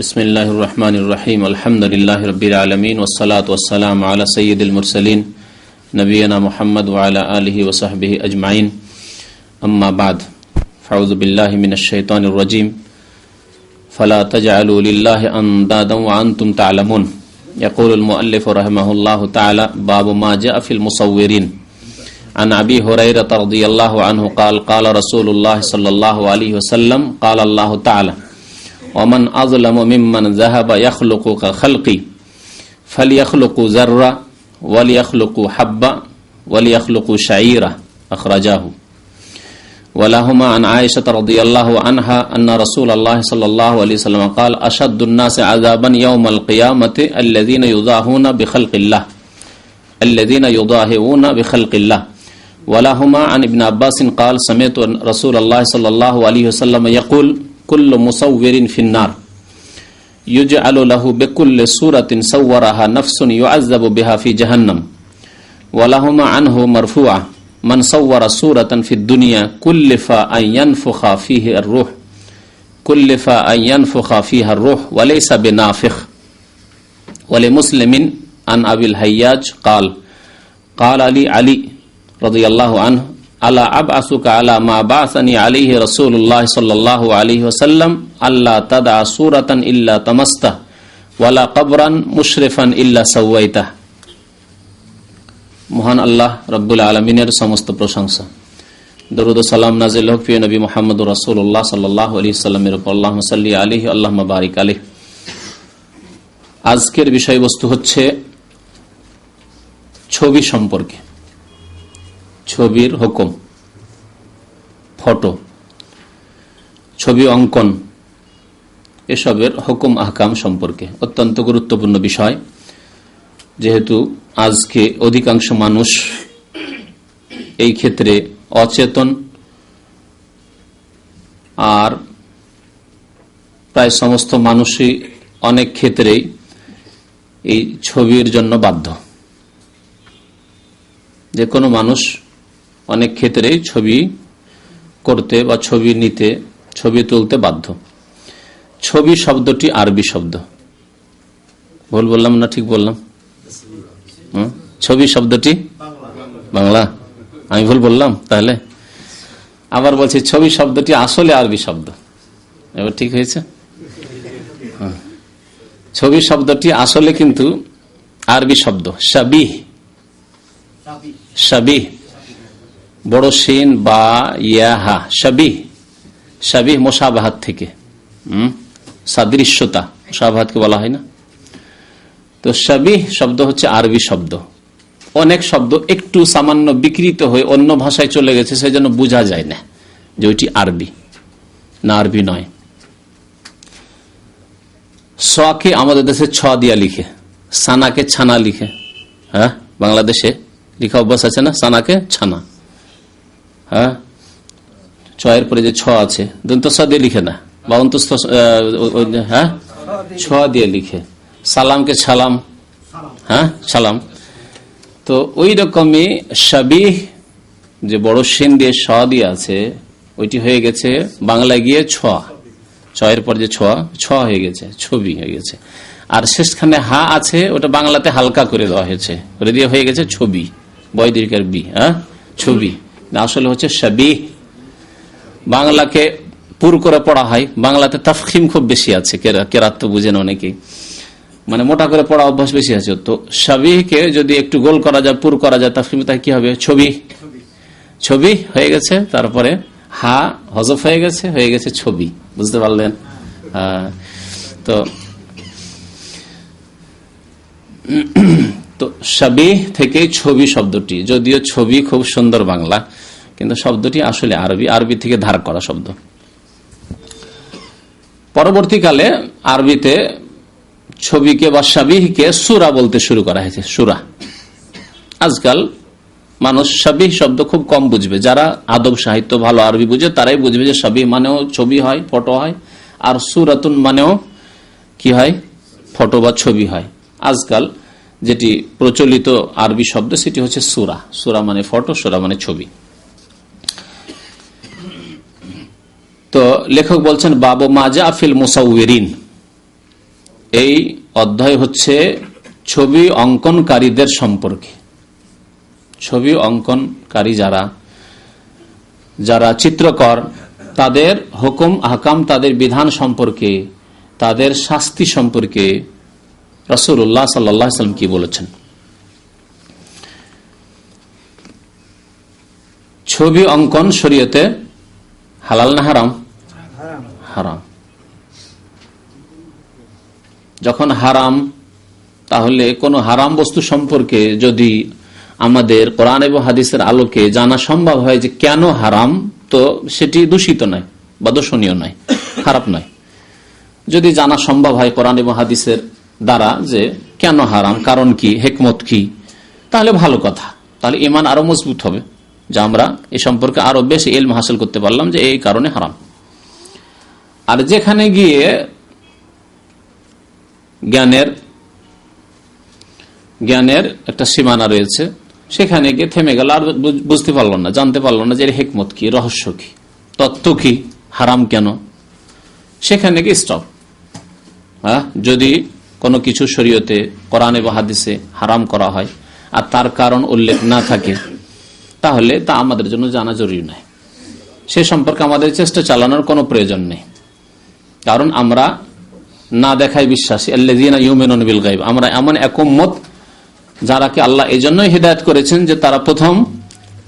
বিসমিল্লাহির রহমানির রহিম আলহামদুলিল্লাহি রাব্বিল আলামিন ওয়াসসালাতু ওয়াসসালামু আলা সাইয়্যিদিল মুরসালিন নবিয়িনা মুহাম্মদ ওয়া আলা আলিহি ওয়া সাহবিহি আজমাইন আম্মা বাদ ফাউযু বিল্লাহি মিনাশ শাইতানির রাজীম ফালা তাজআলু লিল্লাহি আনদাদান ওয়া আনতুম তা'লামুন ইয়াকুলুল মুআল্লিফু রাহিমাহুল্লাহু তাআলা বাবু মা জা'a ফিল মুসাওwirin عن أبي هريرة رضي الله عنه قال قال رسول الله صلى الله عليه وسلم قال الله تعالى ومن أظلم ممن ذهب يخلق كخلقي فليخلقوا ذرة وليخلقوا حبة وليخلقوا شعيرة أخرجاه ولهما عن عائشة رضي الله عنها أن رسول الله صلى الله عليه وسلم قال أشد الناس عذابا يوم القيامة الذين يضاهون بخلق الله الذين يضاهئون بخلق الله ولهما عن ابن عباس قال سمعت رسول الله صلى الله عليه وسلم يقول كل مصور في النار يجعل له بكل سورة صورها نفس يعذب بها في جهنم ولهما عنه مرفوعة من صور سورة في الدنيا كلف أن ينفخ فيه الروح كلف أن ينفخ فيها الروح وليس بنافخ ولمسلم عن أبي الهياج قال قال لي علي رضي الله عنه ألا أبعثك على ما بعثني عليه رسول الله صلى الله عليه وسلم ألا تدع سورة إلا طمسته ولا قبرا مشرفا إلا سويته মহান আল্লাহ রব্বুল আলামিনের সমস্ত প্রশংসা দরুদ ও সালাম নাযিল হোক প্রিয় নবী মুহাম্মদুর রাসূলুল্লাহ সাল্লাল্লাহু আলাইহি ওয়াসাল্লামের উপর আল্লাহুম্মা সাল্লি আলাইহি আল্লাহুম্মা বারিক আলাইহি। আজকের বিষয়বস্তু হচ্ছে ছবি সম্পর্কে, ছবির হুকুম, ফটো, ছবি অঙ্কন, এসবের হুকুম আহকাম সম্পর্কে অত্যন্ত গুরুত্বপূর্ণ বিষয়। যেহেতু আজকে অধিকাংশ মানুষ এই ক্ষেত্রে অচেতন, আর প্রায় সমস্ত মানুষই অনেক ক্ষেত্রেই এই ছবির জন্য বাধ্য। যে কোনো মানুষ অনেক ক্ষেত্রেই ছবি করতে বা ছবি নিতে, ছবি তুলতে বাধ্য। ছবি শব্দটি আরবি শব্দ। ভুল বললাম না ঠিক বললাম? ছবি শব্দটি বাংলা। আমি ভুল বললাম তাহলে? আবার বলছি ছবি শব্দটি আসলে আরবি শব্দ। এবার ঠিক হয়েছে? ছবি শব্দটি আসলে কিন্তু আরবি শব্দ। শাবিহ, শাবিহ বড় শিন বা ইয়াহা, শাবিহ। শাবিহ মুশাবাহাত থেকে, সাদৃশ্যতা, মুশাবাহাতকে বলা হয় না? তো শাবিহ শব্দ হচ্ছে আরবি শব্দ। অনেক শব্দ একটু সামান্য বিকৃত হয়ে অন্য ভাষায় চলে গেছে, সেই জন্য বোঝা যায় না যে ওইটি আরবি না আরবি নয়। সকে আমাদের দেশে ছ দিয়া লিখে, সানাকে ছানা লিখে। হ্যাঁ, বাংলাদেশে লিখা অভ্যাস আছে না, সানাকে ছানা। হ্যাঁ, ছয়ের পরে যে ছ আছে দন্ত স দিয়ে লিখে না, বা অন্তস্থ, হ্যাঁ ছ দিয়ে লিখে। সালামকে ছালাম, হ্যাঁ সালাম। তো ওই রকমই শাবিহ, যে বড় শিন দিয়ে স দিয়ে আছে, ওইটি হয়ে গেছে বাংলায় গিয়ে ছ। ছয়ের পর যে ছ হয়ে গেছে, ছবি হয়ে গেছে। আর শেষখানে হা আছে, ওটা বাংলাতে হালকা করে দেওয়া হয়েছে, ওটা দিয়ে হয়ে গেছে ছবি, বৈদিকের বি। হ্যাঁ, ছবি আসলে হচ্ছে শাবিহ। বাংলাকে পুর করে পড়া হয়, বাংলাতে তাফখিম খুব বেশি আছে, কেরাত তো বুঝেন অনেকেই, মানে মোটা করে পড়া অভ্যাস বেশি আছে। তো শাবিহকে যদি একটু গোল করা যায়, পুর করা যায়, তাফখিম, তাই কি হবে? ছবি। ছবি হয়ে গেছে, তারপরে হা হজফ হয়ে গেছে ছবি। বুঝতে পারলেন? তো শাবিহ থেকে ছবি শব্দটি, যদিও ছবি খুব সুন্দর বাংলা, কিন্তু শব্দটি আসলে আরবি থেকে ধার করা শব্দ। পরবর্তীকালে আরবিতে ছবিকে বা শাবিহকে সূরা বলতে শুরু করা হয়েছে, সূরা। আজকাল মানুষ শাবিহ শব্দ খুব কম বুঝবে। যারা আদব সাহিত্য ভালো আরবি বুঝে তারাই বুঝবে যে শাবিহ মানেও ছবি হয়, ফটো হয়, আর সূরাতুন মানেও কি হয়? ফটো বা ছবি হয়। আজকাল যেটি প্রচলিত আরবি শব্দ সেটি হচ্ছে সূরা। সূরা মানে ফটো, সূরা মানে ছবি। তো লেখক বলছেন বাবু মাজা ফিল মুসাউবিরিন, এই অধ্যায় হচ্ছে ছবি অঙ্কনকারীদের সম্পর্কে। ছবি অঙ্কনকারী যারা চিত্রকর, তাদের হুকুম আহকাম, তাদের বিধান সম্পর্কে, তাদের শাস্তি সম্পর্কে রাসূলুল্লাহ সাল্লাল্লাহু আলাইহি ওয়াসাল্লাম কি বলেছেন। ছবি অঙ্কন শরীয়তে হালাল না হারাম? হারাম। যখন হারাম, তাহলে কোন হারাম বস্তু সম্পর্কে যদি আমাদের কোরআন এবং হাদিসের আলোকে জানা সম্ভব হয় যে কেন হারাম, তো সেটি দূষিত নয় বা দোষণীয় নয়, খারাপ নয়। যদি জানা সম্ভব হয় কোরআন এবং হাদিসের দ্বারা যে কেন হারাম, কারণ কি, হিকমত কি, তাহলে ভালো কথা, তাহলে ঈমান আরো মজবুত হবে যে আমরা এ সম্পর্কে আরো বেশি ইলম হাসিল করতে পারলাম যে এই কারণে হারাম। আর যেখানে গিয়ে জ্ঞানের একটা সীমানা রয়েছে, সেখানে গিয়ে থেমে গেল, আর বুঝতে পারল না, জানতে পারলো না যে এর হিকমত কি, রহস্য কি, তত্ত্ব কি, হারাম কেন, সেখানে গিয়ে স্টপ। যদি কোনো কিছু শরীয়তে কোরআন এবং হাদিসে হারাম করা হয় আর তার কারণ উল্লেখ না থাকে, তাহলে তা আমাদের জন্য জানা জরুরি নয়। সে সম্পর্কে আমাদের চেষ্টা চালানোর কোনো প্রয়োজন নেই, কারণ আমরা না দেখায় বিশ্বাসী। আল্লাযীনা ইউমিনুনা বিল গায়ব, আমরা এমন এক উম্মত যারাকে আল্লাহ এই জন্যই হিদায়াত করেছেন যে তারা প্রথম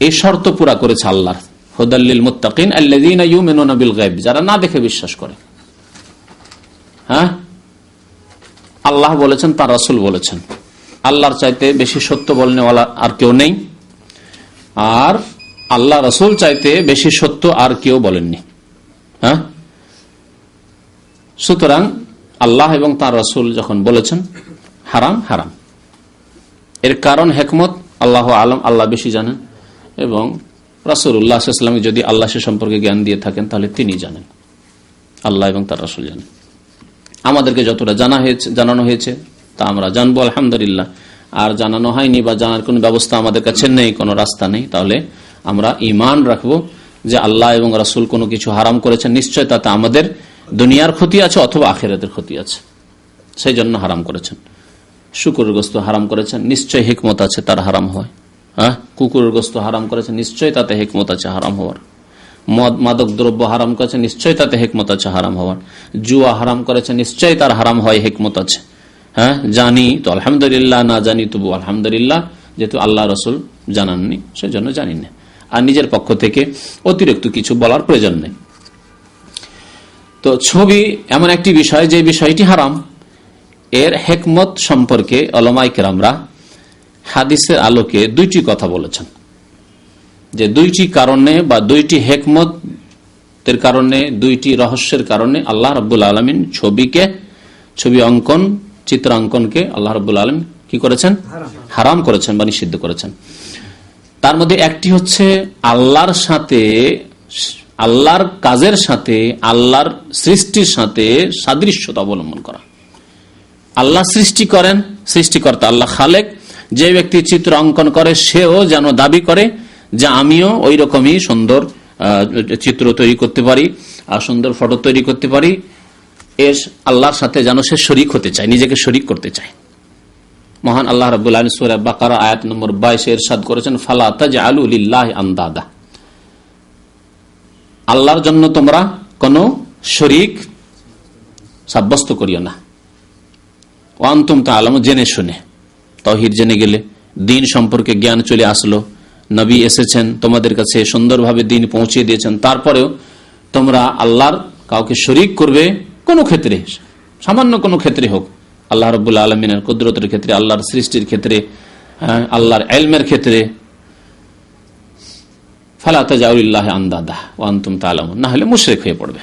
এই শর্ত পুরা করেছে আল্লাহর, হুদাল লিল মুত্তাকিন আল্লাযীনা ইউমিনুনা বিল গায়ব, যারা না দেখে বিশ্বাস করে। আল্লাহ বলেছেন, তার রাসূল বলেছেন, আল্লাহর চাইতে বেশি সত্য বলনেওয়ালা আর কেউ নেই, আর আল্লাহ রাসূল চাইতে বেশি সত্য আর কেউ বলেননি। সুতরাং আল্লাহ এবং তার রাসূল যখন বলেছেন হারাম, হারাম। এর কারণ হিকমত আল্লাহু আলম, আল্লাহ বেশি জানেন, এবং রাসূলুল্লাহ সাল্লাল্লাহু আলাইহি ওয়াসাল্লাম যদি আল্লাহ সে সম্পর্কে জ্ঞান দিয়ে থাকেন, তাহলে তিনি জানেন, আল্লাহ এবং তার রাসূল জানেন। আমাদেরকে যতটা জানানো হয়েছে তা আমরা জানবো, আলহামদুলিল্লাহ। আর জানানো হয়নি বা জানার কোনো ব্যবস্থা আমাদের কাছে নেই, কোনো রাস্তা নেই, তাহলে আমরা ঈমান রাখবো যে আল্লাহ এবং রাসূল কোনো কিছু হারাম করেছেন, নিশ্চয় তাতে আমাদের দুনিয়ার ক্ষতি আছে অথবা আখিরাতের ক্ষতি আছে, সেই জন্য হারাম করেছেন। শুকরের গোশত হারাম করেছেন, নিশ্চয় হিকমত আছে তার হারাম হয়। কুকুরের গোশত হারাম করেছেন, নিশ্চয় তাতে হিকমত আছে হারাম হওয়ার। মদ মাদক দ্রব্য হারাম করেছে, নিশ্চয় তাতে হিকমত আছে হারাম হওয়ার। জুয়া হারাম করেছে, নিশ্চয় তার হারাম হয়, হিকমত আছে। জানি তো আলহামদুলিল্লাহ, না জানি তবু আলহামদুলিল্লাহ, যেহেতু আল্লাহ রাসূল জানাননি সেজন্য জানি না, আর নিজের পক্ষ থেকে অতিরিক্ত কিছু বলার প্রয়োজন নেই। তো ছবি এমন একটি বিষয়, যে বিষয়টি হারাম, এর হিকমত সম্পর্কে উলামায়ে কেরামরা হাদিসের আলোকে দুইটি কথা বলেছেন, যে দুইটি কারণে বা দুইটি হিকমতের কারণে, দুইটি রহস্যের কারণে আল্লাহ রাব্বুল আলামিন ছবি অঙ্কন, চিত্রাঙ্কনকে আল্লাহ রাব্বুল আলামিন কি করেছেন? হারাম করেছেন বা নিষিদ্ধ করেছেন। তার মধ্যে একটি হচ্ছে আল্লাহর সাথে, আল্লাহর কাজের সাথে, আল্লাহর সৃষ্টির সাথে সাদৃশ্যতা অবলম্বন করা। আল্লাহ সৃষ্টি করেন, সৃষ্টিকর্তা আল্লাহ খালেক, যে ব্যক্তি চিত্র অঙ্কন করে সেও যেন দাবি করে যে আমিও ওই রকমই সুন্দর চিত্র তৈরি করতে পারি আর সুন্দর ফটো তৈরি করতে পারি। এর আল্লাহর সাথে যেন সে শরীক হতে চায়, নিজেকে শরীক করতে চায়। মহান আল্লাহ রাব্বুল আলামিন সূরা বাকারা আয়াত নম্বর 22 ইরশাদ করেছেন, ফালা তাজআলু লিল্লাহি আনদাদা, আল্লাহর জন্য তোমরা কোনো শরীক সাব্যস্ত করিও না। ওয়া আনতুম তাআলামুন, জেনে শুনে, তাওহীদ জেনে গেলে, দ্বীন সম্পর্কে জ্ঞান চলে আসলো, নবী এসেছেন তোমাদের কাছে, সুন্দরভাবে দ্বীন পৌঁছে দিয়েছেন, তারপরেও তোমরা আল্লাহর কাউকে শরীক করবে কোন ক্ষেত্রে, সামান্য কোনো ক্ষেত্রে হোক, আল্লাহ রাব্বুল আলামিনের কুদরতের ক্ষেত্রে, আল্লাহর সৃষ্টির ক্ষেত্রে, আল্লাহর ইলমের ক্ষেত্রে, ফালা তাজআলু লিল্লাহি আনদাদা ওয়া আনতুম তাআলামুন, না হলে মুশরিক হয়ে পড়বে।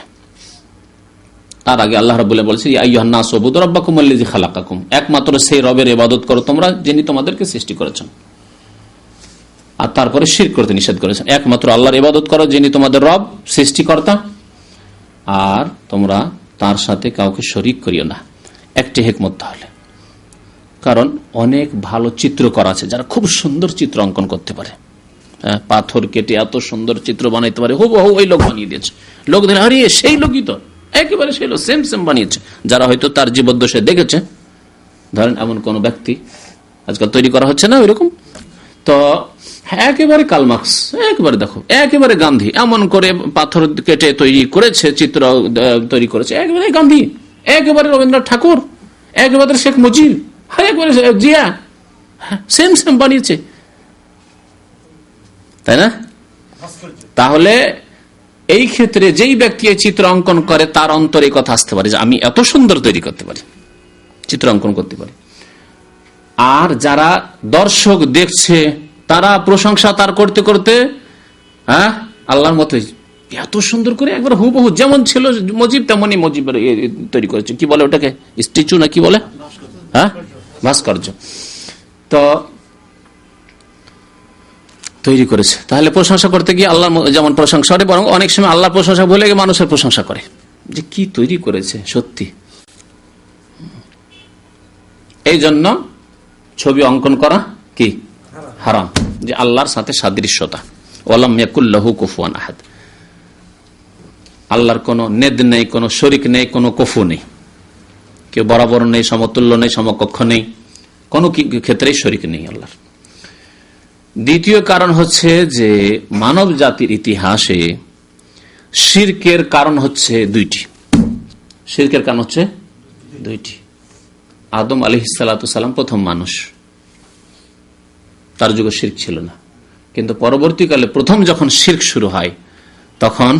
তার আগে আল্লাহ রাব্বুল আলামিন বলেছে, ইয়া আইয়ুহান নাসু উবুদু রাব্বাকুমুল্লাযী খালাকাকুম, একমাত্র সেই রবের ইবাদত করো তোমরা যিনি তোমাদেরকে সৃষ্টি করেছেন। আর তারপরে শিরক করতে নিষেধ করেছেন, একমাত্র আল্লাহর ইবাদত করো যিনি তোমাদের রব, সৃষ্টিকর্তা, আর তোমরা তার সাথে কাউকে শরীক করিও না। একটি হিকমত তাহলে, কারণ অনেক ভালো চিত্রকর আছে যারা খুব সুন্দর চিত্র অঙ্কন করতে পারে, পাথর কেটে এত সুন্দর চিত্র বানাইতে পারে, হুবহু ওই লোক বানিয়ে দিয়েছে, লোক ধরে আরে সেই লোকই তো, একেবারে সেলো সেম সেম বানিয়েছে। যারা হয়তো তার জীবদ্দশে দেখেছে, ধরেন এমন কোন ব্যক্তি আজকাল তৈরি করা হচ্ছে না ওইরকম, তো একেবারে কার্ল মার্কস, একেবারে দেখো একেবারে গান্ধী, এমন করে পাথর কেটে তৈরি করেছে, চিত্র তৈরি করেছে, একেবারে গান্ধী, একেবারে রবীন্দ্রনাথ ঠাকুর, একেবারে শেখ মুজিব, একেবারে জিয়া, সেম সেম বানিয়েছে, তাই না? তাহলে এই ক্ষেত্রে যেই ব্যক্তি চিত্র অঙ্কন করে তার অন্তরে কথা আসতে পারে যে আমি এত সুন্দর তৈরি করতে পারি, চিত্র অঙ্কন করতে পারি। আর যারা দর্শক দেখছে তারা প্রশংসা তার করতে করতে আল্লাহর মতো এত সুন্দর করে একবার হুবহু যেমন ছিল মুজিব তেমনই মুজিব তৈরি করেছে। কি বলে ওটাকে, স্ট্যাচু না কি বলে, ভাস্কর্য, তো তৈরি করেছে। তাহলে প্রশংসা করতে গিয়ে আল্লাহ যেমন প্রশংসা করে, বরং অনেক সময় আল্লাহর প্রশংসা ভুলে গিয়ে মানুষের প্রশংসা করে যে কি তৈরি করেছে সত্যি। এই জন্য ছবি অঙ্কন করা কি হারাম, যে আল্লাহর সাথে সাদৃশ্যতা, ওয়ালাম ইয়াকুল্লাহু কুফুয়ান আহাদ, আল্লাহর কোনো নেদ নেই, কোনো শরিক নেই, কোনো কুফু নেই, কেউ বরাবর নেই, সমতুল্য নেই, সমকক্ষ নেই, কোনো ক্ষেত্রেই শরিক নেই আল্লাহর। দ্বিতীয় কারণ হচ্ছে যে মানব জাতির ইতিহাসে শিরকের কারণ হচ্ছে দুইটি। শিরকের কারণ হচ্ছে দুইটি। আদম আলাইহিস সালাতু সালাম প্রথম মানুষ, তার যুগে শিরক ছিল না, কিন্তু পরবর্তীকালে প্রথম যখন শিরক শুরু হয় তখন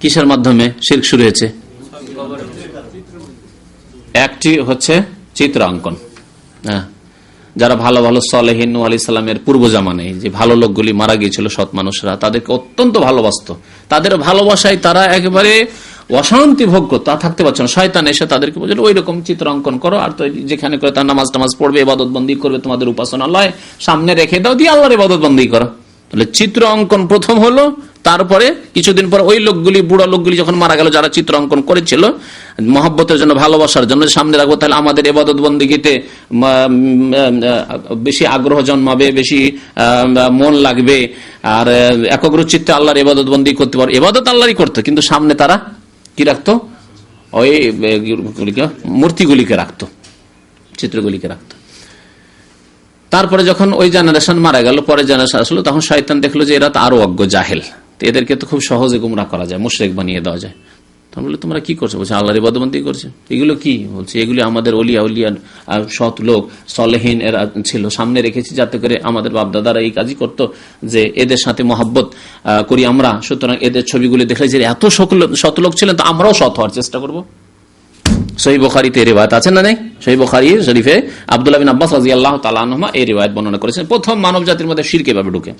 কিসের মাধ্যমে শিরক শুরু হয়েছে? একটি হচ্ছে চিত্র অঙ্কন। যারা ভালো ভালো সালেহীন নূহ আলাইহিস সালামের পূর্ব জামানায় যে ভালো লোকগুলি মারা গিয়েছিল, সৎ মানুষরা, তাদেরকে অত্যন্ত ভালোবাসতো, তাদের ভালোবাসায় তারা একেবারে অশান্তি ভোগ করতো, তা থাকতে পারছে না। শয়তান এসে তাদেরকে বলছিল ওই রকম চিত্র অঙ্কন করো, আর যেখানে করে তার নামাজ টামাজ পড়বে, ইবাদত বন্দী করবে, তোমাদের উপাসনা লয় সামনে রেখে দাও, দিয়ে আল্লাহর ইবাদত বন্দী করো। তাহলে চিত্র অঙ্কন প্রথম হলো, তারপরে কিছুদিন পর ওই লোকগুলি, বুড়া লোকগুলি যখন মারা গেল, যারা চিত্র অঙ্কন করেছিল মহব্বতের জন্য, ভালোবাসার জন্য, সামনে রাখবো তাহলে আমাদের ইবাদত বন্দিগিতে বেশি আগ্রহ জন্মাবে, বেশি মন লাগবে, আর একগ্রচিত্তে আল্লাহর ইবাদত বন্দী করতে পারো। ইবাদত আল্লাহরই করতো, কিন্তু সামনে তারা কি রাখতো? ওই মূর্তিগুলিকে রাখতো, চিত্রগুলিকে রাখতো। তারপরে যখন ওই জেনারেশন মারা গেল, পরে জেনারেশন আসলো, তখন শয়তান দেখলো যে এরা তো আরো অজ্ঞ, জাহেল, তো এদেরকে তো খুব সহজে গুমরাহ করা যায়, মুশরিক বানিয়ে দেওয়া যায়। তখন বলে তোমরা কি করছো? বলছে আল্লাহর ইবাদতবন্দি করছে। এগুলো কি? বলছে এগুলি আমাদের ওলিয়া উলিয়া সৎ লোক সলেহীন এরা ছিল, সামনে রেখেছি যাতে করে আমাদের বাপদাদারা এই কাজই করতো, যে এদের সাথে মহব্বত করি আমরা, সুতরাং এদের ছবিগুলি দেখলে যে এত শত লোক ছিলেন, তো আমরাও সৎ হওয়ার চেষ্টা করবো। সহিহ বুখারীতে এই রিওয়ায়াত আছে না নেই? সহিহ বুখারী শরীফে আব্দুল্লাহ বিন আব্বাস রাদিয়াল্লাহু তাআলা আনহুমা এই রিওয়ায়াত বর্ণনা করেছেন। প্রথম মানব জাতির মধ্যে শিরক এভাবে ঢুকে।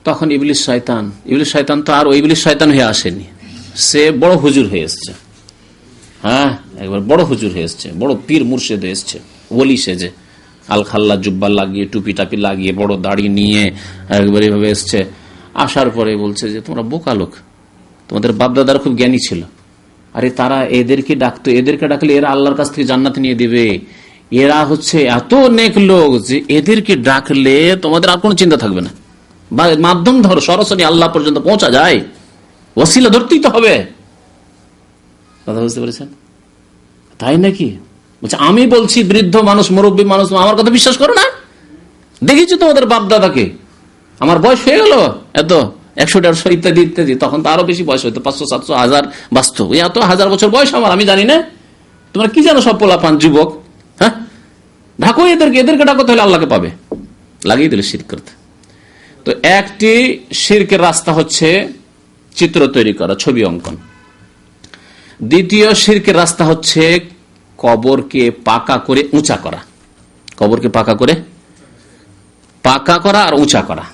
তখন ইবলিস শয়তান তো আর ওই ইবলিস শয়তান হয়ে আসেনি, সে বড় হুজুর হয়ে এসছে। একবার বড় হুজুর হয়ে এসছে, বড় পীর মুর্শিদ হয়ে এসছে, ওলি সেজে, আল খাল্লা জুব্বা লাগিয়ে, টুপি টাপি লাগিয়ে, বড় দাড়ি নিয়ে একবার এভাবে এসছে। আসার পরে বলছে যে তোমরা বোকা লোক, তোমাদের বাপদাদারা খুব জ্ঞানী ছিল, আরে তারা এদেরকে ডাকতো, এদেরকে ডাকলে এরা আল্লাহর কাছ থেকে জান্নাত নিয়ে দিবে, এরা হচ্ছে এত নেক লোক যে এদেরকে ডাকলে তোমাদের আর কোনো চিন্তা থাকবে না, বা মাধ্যম ধরো সরাসরি আল্লাহ পর্যন্ত পৌঁছা যায়, ওসিলা ধরতেই তো হবে। কথা বুঝতে পেরেছেন? তাই নাকি? বলছে আমি বলছি বৃদ্ধ মানুষ, মুরব্বী মানুষ, আমার কথা বিশ্বাস করো না? দেখেছি তোমাদের বাপদাদাকে, আমার বয়স হয়ে গেল এত 100-150 ইত্যাদি ইত্যাদি, তখন তো আরো বেশি বয়স হইতো, 500-700-1000 বাস্তব, এত 1000 বছর বয়স আমার, আমি জানি না, তোমরা কি জানো সব পোলাপান যুবক? ঢাকো এদেরকে ডাকো, তাহলে আল্লাহকে পাবে। লাগিয়ে দিল শিরক করতে। তো একটি শিরকের রাস্তা হচ্ছে চিত্র তৈরি করা, ছবি অঙ্কন। দ্বিতীয় শিরকের রাস্তা হচ্ছে কবরকে পাকা করে উঁচা করা, কবরকে পাকা করা আর উঁচা করা।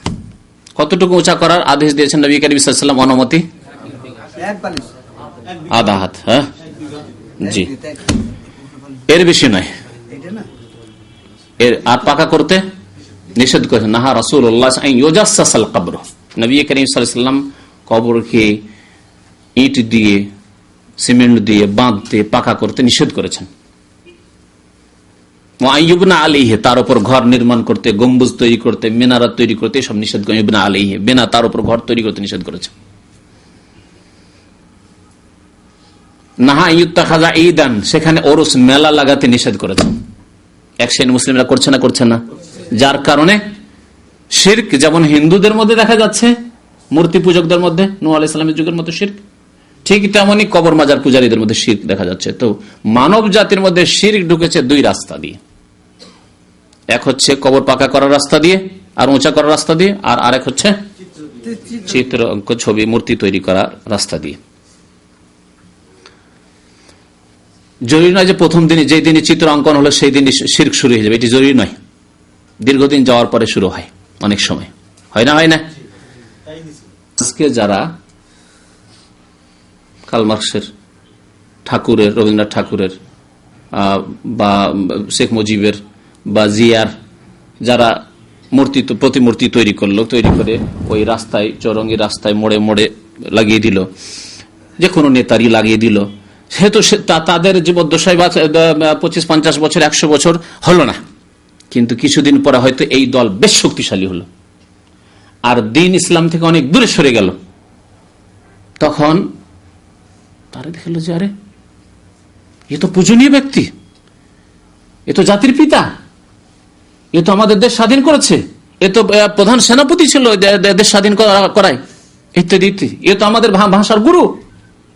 কতটুকু উঁচা করার আদেশ দিয়েছেন নবী করিম সাল্লাল্লাহু আলাইহি ওয়াসাল্লাম? অনুমতি আধা হাত, জি, এর বেশি নয়। আর পাকা করতে নিষেধ করেছেন। নাহা রাসূলুল্লাহ আন ইউজাসসাসাল কবর, নবী করিম সাল্লাল্লাহু আলাইহি ওয়াসাল্লাম কবরকে ইট দিয়ে, সিমেন্ট দিয়ে বাঁধতে, পাকা করতে নিষেধ করেছেন। ইবনা আলাইহি, তার উপর ঘর নির্মাণ করতে, গম্বুজ তৈরি করতে, মিনারাত তৈরি করতে, সব নিষেধ করে। ইবনা আলাইহি, বিনা তার উপর ঘর তৈরি করতে নিষেধ করেছে। নাহা ইউত্তাখাযা ঈদান, সেখানে ওরস মেলা লাগাতে নিষেধ করেছেন। এক শ্রেণী মুসলিমরা করছে না, করছে না, যার কারণে শিরক যেমন হিন্দুদের মধ্যে দেখা যাচ্ছে, মূর্তি পূজকদের মধ্যে নূহ আলাইহিস সালামের যুগের মতো শিরক, ঠিক তেমনি কবর মাজার পূজারীদের মধ্যে শিরক দেখা যাচ্ছে। তো মানব জাতির মধ্যে শিরক ঢুকেছে দুই রাস্তা দিয়ে, এক হচ্ছে কবর পাকা করার রাস্তা দিয়ে আর উঁচা করার রাস্তা দিয়ে, আর আরেক হচ্ছে চিত্র অঙ্ক ছবি মূর্তি তৈরি করার রাস্তা দিয়ে। জরুরি নয় যে প্রথম দিনে যেই দিনে চিত্র অঙ্কন হলো সেই দিনই শিরক শুরু হয়ে যাবে, এটি জরুরি নয়। দীর্ঘদিন যাওয়ার পরে শুরু হয়, অনেক সময় হয় না, হয় না। আজকে যারা কার্ল মার্কসের, ঠাকুরের, রবীন্দ্রনাথ ঠাকুরের বা শেখ মুজিবের বা জিয়ার যারা প্রতিমূর্তি তৈরি করলো, তৈরি করে ওই রাস্তায়, চৌরঙ্গি রাস্তায় মোড়ে মোড়ে লাগিয়ে দিল, যে কোনো নেতারই লাগিয়ে দিল, সেহেতু তাদের জীবদ্দশায় 25-50 বছর 100 বছর হলো না, কিন্তু কিছুদিন পরে হয়তো এই দল বেশ শক্তিশালী হলো আর দিন ইসলাম থেকে অনেক দূরে সরে গেল। তখন তারা দেখলো যে আরে এ তো পূজনীয় ব্যক্তি, এ তো জাতির পিতা, এ তো আমাদের দেশ স্বাধীন করেছে, এ তো প্রধান সেনাপতি ছিল দেশ স্বাধীন করায়, ইত্যাদি ইত্যাদি, এ তো আমাদের ভাষার গুরু,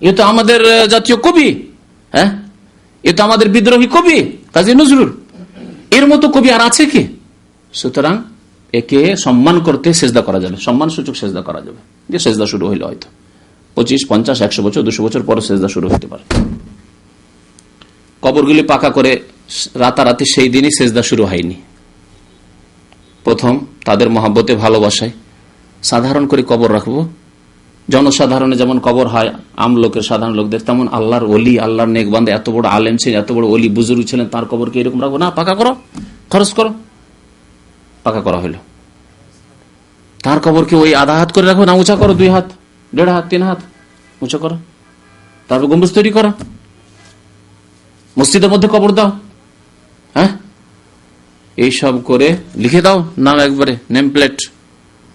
এ তো আমাদের জাতীয় কবি, হ্যাঁ, এ তো আমাদের বিদ্রোহী কবি কাজী নজরুল, এর মতো কবি আর আছে কি? সুতরাং একে সম্মান করতে সেজদা করা যাবে, সম্মান সূচক সেজদা করা যাবে। যে সেজদা শুরু হইলে হয়তো 25, 50, 100 বছর 200 বছর পরে সেজদা শুরু হতে পারে। কবরগুলি পাকা করে রাতারাতি সেই দিনই সেজদা শুরু হয়নি। প্রথম তাদের মহাব্বতে, ভালোবাসায় সাধারণ করে কবর রাখবো। জনসাধারণে যেমন কবর হয় আম লোকের, সাধারণ লোকদের, তেমন আল্লাহর ওলি, আল্লাহর নেক বান্দা, এত বড় আলেম ছিলেন, এত বড় ওলি বুজুর্গ ছিলেন, তার কবরকে এরকম রাখবো না, পাকা করো, খরচ করো, পাকা করা হলো। তার কবরকে ওই আধা হাত করে রাখবো না, উঁচা করো, 2 হাত, 1.5 হাত, 3 হাত উঁচা করো, তারপর গম্বুজ তৈরি করো, মসজিদের মধ্যে কবর দাও, হ্যাঁ, এইসব করে লিখে দাও নাম, একবারে নেম প্লেট,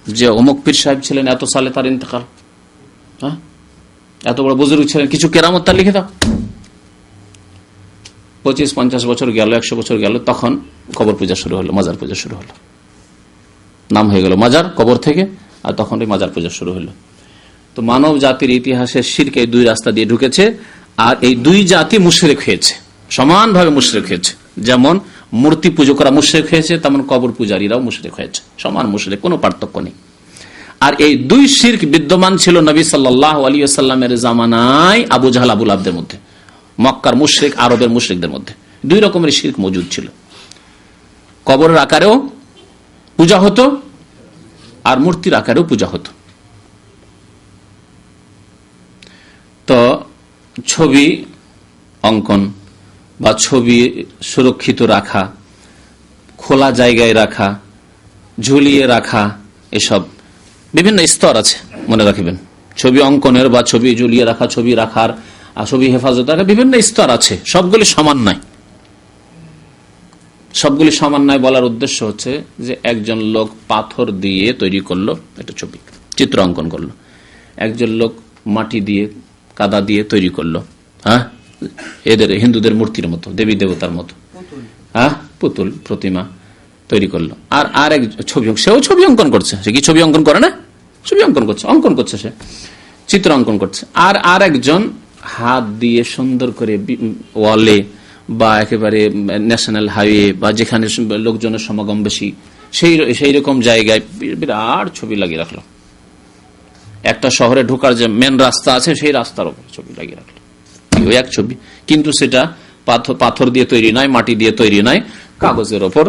যে অমুক পীর সাহেব ছিলেন এত সালে তার ইন্তেকাল, হ্যাঁ, এত বড় বুজুর্গ ছিলেন, কিছু কেরামত তার লিখে দাও। 25-50 বছর গেল, 100 বছর গেল, তখন কবর পূজা শুরু হলো, মাজার পূজা শুরু হলো, নাম হয়ে গেল মাজার কবর থেকে, আর তখন ওই মাজার পূজা শুরু হলো। তো মানব জাতির ইতিহাসে শিরক এই দুই রাস্তা দিয়ে ঢুকেছে, আর এই দুই জাতি মুশরিক হয়েছে, সমানভাবে মুশরিক হয়েছে। যেমন মূর্তি পুজো করা মুশরিক হয়েছে, তেমন কবর পূজারীরাও মুশরিক হয়েছে, সমান মুশরিক, কোনো পার্থক্য নেই। আর এই দুই শিরক বিদ্যমান ছিল নবী সাল্লাল্লাহু আলাইহি ওয়াসাল্লামের জামানায় আবু জাহল, আবু লাহাবদের মধ্যে, মক্কার মুশরিক, আরবের মুশরিকদের মধ্যে 2 রকমের শিরক মজুদ ছিল। কবরের আকারেও পূজা হতো আর মূর্তির আকারেও পূজা হতো। তো ছবি অঙ্কন বা ছবি সুরক্ষিত রাখা, খোলা জায়গায় রাখা, ঝুলিয়ে রাখা, এসব বিভিন্ন স্তর আছে, মনে রাখবেন। ছবি অঙ্কনের বা ছবি ঝুলিয়ে রাখা, ছবি রাখার, ছবি হেফাজত রাখার বিভিন্ন স্তর আছে, সবগুলি সমান নয়। সবগুলি সমান নয় বলার উদ্দেশ্য হচ্ছে যে একজন লোক পাথর দিয়ে তৈরি করলো একটা ছবি, চিত্র অঙ্কন করলো, একজন লোক মাটি দিয়ে, কাদা দিয়ে তৈরি করলো, হ্যাঁ, এদের হিন্দুদের মূর্তির মতো, দেবী দেবতার মতো, হ্যাঁ, পুতুল প্রতিমা তৈরি করলো। আর আরেক ছবি, সেও ছবি অঙ্কন করছে, সে কি ছবি অঙ্কন করে না? ছবি অঙ্কন করছে, অঙ্কন করছে, সে চিত্র অঙ্কন করছে। আর আরেকজন হাত দিয়ে সুন্দর করে ওয়ালে বা একেবারে ন্যাশনাল হাইওয়ে বা যেখানে লোকজনের সমাগম বেশি, সেই রকম জায়গায় বিরাট ছবি লাগিয়ে রাখলো। একটা শহরে ঢোকার যে মেন রাস্তা আছে, সেই রাস্তার উপর ছবি লাগিয়ে রাখলো, ওই এক ছবি, কিন্তু সেটা পাথর দিয়ে তৈরি নয়, মাটি দিয়ে তৈরি নয়, কাগজের ওপর,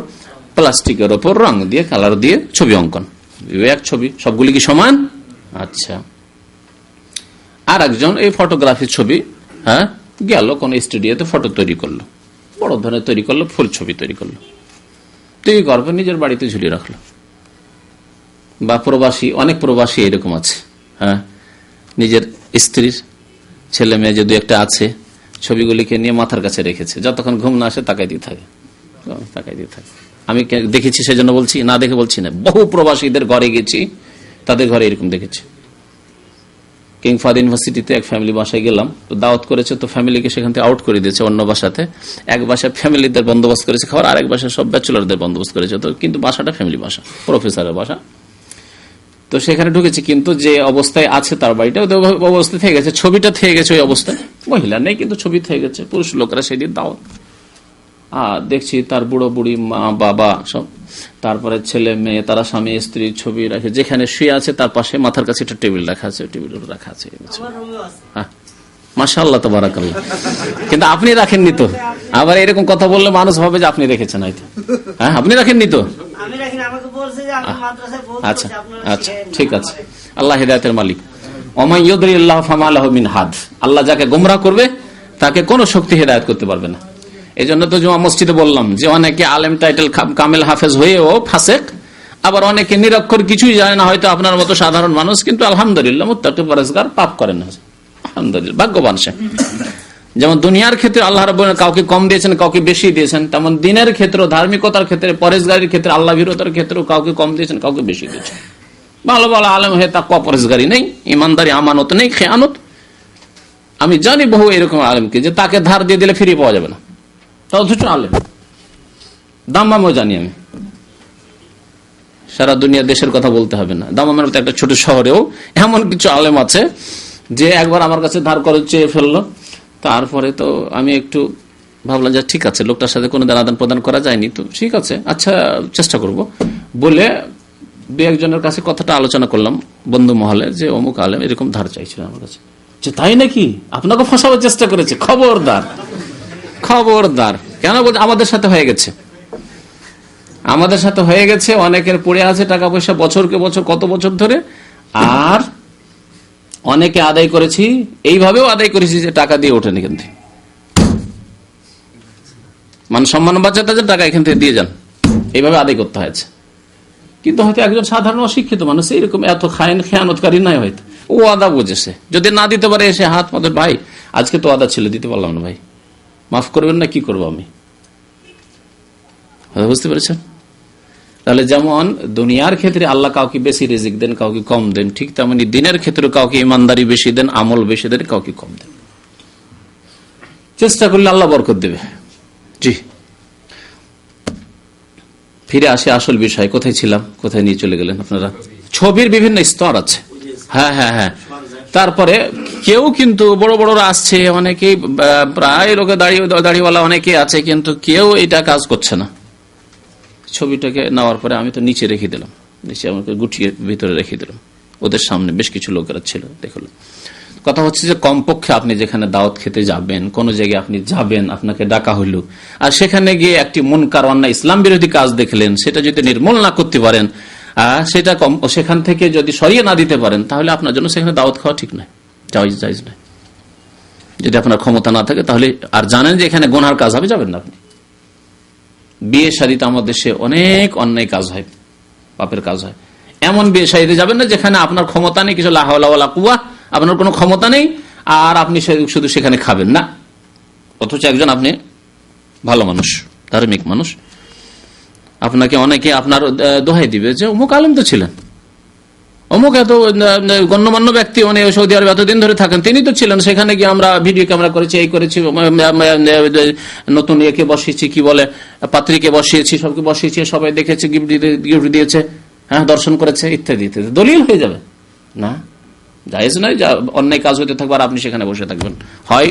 প্লাস্টিকের ওপর রং দিয়ে, কালার দিয়ে ছবি অঙ্কন, ওই এক ছবি। সবগুলি কি সমান? আচ্ছা। আর একজন এই ফটোগ্রাফির ছবি, হ্যাঁ, গেল কোন স্টুডিওতে ফটো তৈরি করলো, বড় ধরনের তৈরি করলো, ফুল ছবি তৈরি করলো, তৈরি করবে নিজের বাড়িতে ঝুলিয়ে রাখলো। বা প্রবাসী, অনেক প্রবাসী এরকম আছে, হ্যাঁ, নিজের স্ত্রীর, ছেলে মেয়ে যে 2-1টা আছে, ছবিগুলিকে নিয়ে মাথার কাছে রেখেছে, যতক্ষণ ঘুম না আসে তাকাই দিয়ে থাকে, তাকাই দিয়ে থাকে। আমি দেখেছি, সেজন্য বলছি, না দেখে বলছি না। বহু প্রবাসীদের ঘরে গেছি, তাদের ঘরে এরকম দেখেছি। কিং ফাহাদ ইউনিভার্সিটিতে এক ফ্যামিলি বাসায় গেলাম, তো দাওয়াত করেছে, তো ফ্যামিলিকে সেখান থেকে আউট করে দিয়েছে অন্য বাসাতে। এক বাসায় ফ্যামিলিদের বন্দোবস্ত করেছে খাবার, আরেক বাসায় সব ব্যাচেলরদের বন্দোবস্ত করেছে, তো কিন্তু বাসাটা ফ্যামিলি বাসা, প্রফেসরের বাসা। তো সেখানে ঢুকেছি, কিন্তু যে অবস্থায় আছে তার বাড়িটা অবস্থা থেকে গেছে, ছবিটা থেকে গেছে ওই অবস্থায়, মহিলা নেই কিন্তু ছবি থেকে গেছে, পুরুষ লোকেরা সেদিন দাওয়াত। দেখছি তার বুড়ো বুড়ি, মা বাবা সব, তারপরে ছেলে মেয়ে, তারা স্বামী স্ত্রী ছবি রাখে, যেখানে শুয়ে আছে তার পাশে মাথার কাছে একটা টেবিল রাখা আছে, টেবিল রাখা আছে। হ্যাঁ, মাশাআল্লাহ তাবারাকাল্লাহ। কিন্তু আপনি রাখেননি তো, আবার এরকম কথা বললে মানুষ ভাবে যে আপনি রেখেছেন হয়তো। হ্যাঁ, আপনি রাখেননি তো? আচ্ছা আচ্ছা, ঠিক আছে। আল্লাহ হিদায়াতের মালিক। ওমা ইউদরিল্লাহু ফামা লাহু মিন হাদ। আল্লাহ যাকে গোমরাহ করবে তাকে কোনো শক্তি হিদায়াত করতে পারবে না। এই জন্য তো জুমা মসজিদে বললাম যে অনেকে আলেম টাইটেল কামেল হাফেজ হয়েও ফাসেক, আবার অনেকে নিরক্ষর কিছুই জানে না, হয়তো আপনার মতো সাধারণ মানুষ, কিন্তু আলহামদুলিল্লাহ মুত্তাকি পরেজগার, পাপ করেন না, আলহামদুলিল্লাহ, ভাগ্যবান সে। যেমন দুনিয়ার ক্ষেত্রে আল্লাহ রাব্বুল কাউকে কম দিয়েছেন, কাউকে বেশি দিয়েছেন, তেমন দিনের ক্ষেত্রে, ধার্মিকতার ক্ষেত্রে, পরেজগারির ক্ষেত্রে, আল্লাহ বিরোধের ক্ষেত্রেও কাউকে কম দিয়েছেন, কাউকে বেশি দিয়েছেন। ভালো ভালো আলেম হয়ে তাকওয়া পরেজগারি নেই, ইমানদারি আমানত নেই, খেয়ানত। আমি জানি বহু এরকম আলেমকে যে তাকে ধার দিয়ে দিলে ফিরিয়ে পাওয়া যাবে না, তা অথচ আলেম, দাম্মামও জানি আমি। সারা দুনিয়া দেশের কথা বলতে হবে না, দাম্মামের মতো একটা ছোট শহরেও এমন কিছু আলেম আছে যে একবার আমার কাছে ধার করে চেয়ে ফেললো, তারপরে তো আমি একটু ভাবলাম যে ঠিক আছে, লোকটার সাথে কোনো আদান প্রদান করা যায়নি, তো ঠিক আছে, আচ্ছা চেষ্টা করব বলে দু একজনের কাছে কথাটা আলোচনা করলাম বন্ধু মহলে, যে অমুক আলেম এরকম ধার চাইছিল আমার কাছে। যে তাই নাকি, আপনাকে ফাঁসাবার চেষ্টা করেছে? খবরদার, খবরদার। কেন বলছে? আমাদের সাথে হয়ে গেছে, আমাদের সাথে হয়ে গেছে। অনেকের পড়ে আছে টাকা পয়সা বছরকে বছর, কত বছর ধরে, আর অনেকে আদায় করেছি, এইভাবেও আদায় করেছি যে টাকা দিয়ে ওঠেন, এখান থেকে মান সম্মান বাঁচাতে যান, টাকা এখান থেকে দিয়ে যান, এইভাবে আদায় করতে হয়েছে। কিন্তু হয়তো একজন সাধারণ অশিক্ষিত মানুষ এইরকম এত খেয়ানতকারী নাই, হয়তো ও আদা বুঝেছে, যদি না দিতে পারে এসে হাত পাতের, ভাই আজকে তো আদা ছিল, দিতে পারলাম না ভাই, মাফ করবেন না, কি করবো আমি। বুঝতে পেরেছেন? তাহলে যেমন দুনিয়ার ক্ষেত্রে আল্লাহ কাউকে বেশি রিজিক দেন, কাউকে কম দেন, ঠিক তেমনি দিনের ক্ষেত্রে কাউকে ইমানদারি বেশি দেন, আমল বেশি দেন, কাউকে কম দেন। চেষ্টা করলে আল্লাহ বরকত দেবে। জি, ফিরে আসে আসল বিষয়। কোথায় ছিলাম, কোথায় নিয়ে চলে গেলেন আপনারা? ছবির বিভিন্ন স্তর আছে। হ্যাঁ হ্যাঁ হ্যাঁ। তারপরে কেউ কিন্তু বড় বড়রা আসছে, অনেকেই প্রায় লোকে দাড়িওয়ালা অনেকে আছে, কিন্তু কেউ এটা কাজ করছে না। ছবিটাকে নেওয়ার পরে আমি তো নিচে রেখে দিলাম, নিচে আমাকে গুটিয়ে ভিতরে রেখে দিলাম, ওদের সামনে বেশ কিছু লোকেরা ছিল, দেখলো। কথা হচ্ছে যে কমপক্ষে আপনি যেখানে দাওয়াত খেতে যাবেন, কোন জায়গায় আপনি যাবেন, আপনাকে ডাকা হইল, আর সেখানে গিয়ে একটি মুনকার অন্যায় ইসলাম বিরোধী কাজ দেখলেন, সেটা যদি নির্মূল না করতে পারেন, সেটা সেখান থেকে যদি সরিয়ে না দিতে পারেন, তাহলে আপনার জন্য সেখানে দাওয়াত খাওয়া ঠিক নয়, জায়েজ নয়। যদি আপনার ক্ষমতা না থাকে তাহলে, আর জানেন যে এখানে গুনার কাজ হবে, যাবেন না আপনি। বিয়ে শাদীতে আমাদের দেশে অনেক অন্যায় কাজ হয়, পাপের কাজ হয়। এমন বিয়ে শাদীতে যাবেন না যেখানে আপনার ক্ষমতা নেই, কিছু লা হাওলা ওয়ালা কুওয়া, আপনার কোনো ক্ষমতা নেই, আর আপনি শুধু সেখানে খাবেন না, অথচ একজন আপনি ভালো মানুষ, ধার্মিক মানুষ, আপনাকে অনেকে আপনার দোহাই দিবে যে অমুক আলেম তো ছিলেন, অমুক এত গণ্যমান্য ব্যক্তি, মানে সৌদি আরবে এতদিন ধরে থাকেন, তিনি তো ছিলেন, সেখানে গিয়ে আমরা ভিডিও ক্যামেরা করেছি, এই করেছি, নতুন ইয়েকে বসিয়েছি, কি বলে পাত্রীকে বসিয়েছি, সবকে বসিয়েছি, সবাই দেখেছে, গিফট দিয়েছে, হ্যাঁ দর্শন করেছে, ইত্যাদি ইত্যাদি, দলিল হয়ে যাবে না, জায়েজ নয়। অন্যায় কাজ হতে থাকবে আর আপনি সেখানে বসে থাকবেন, হয়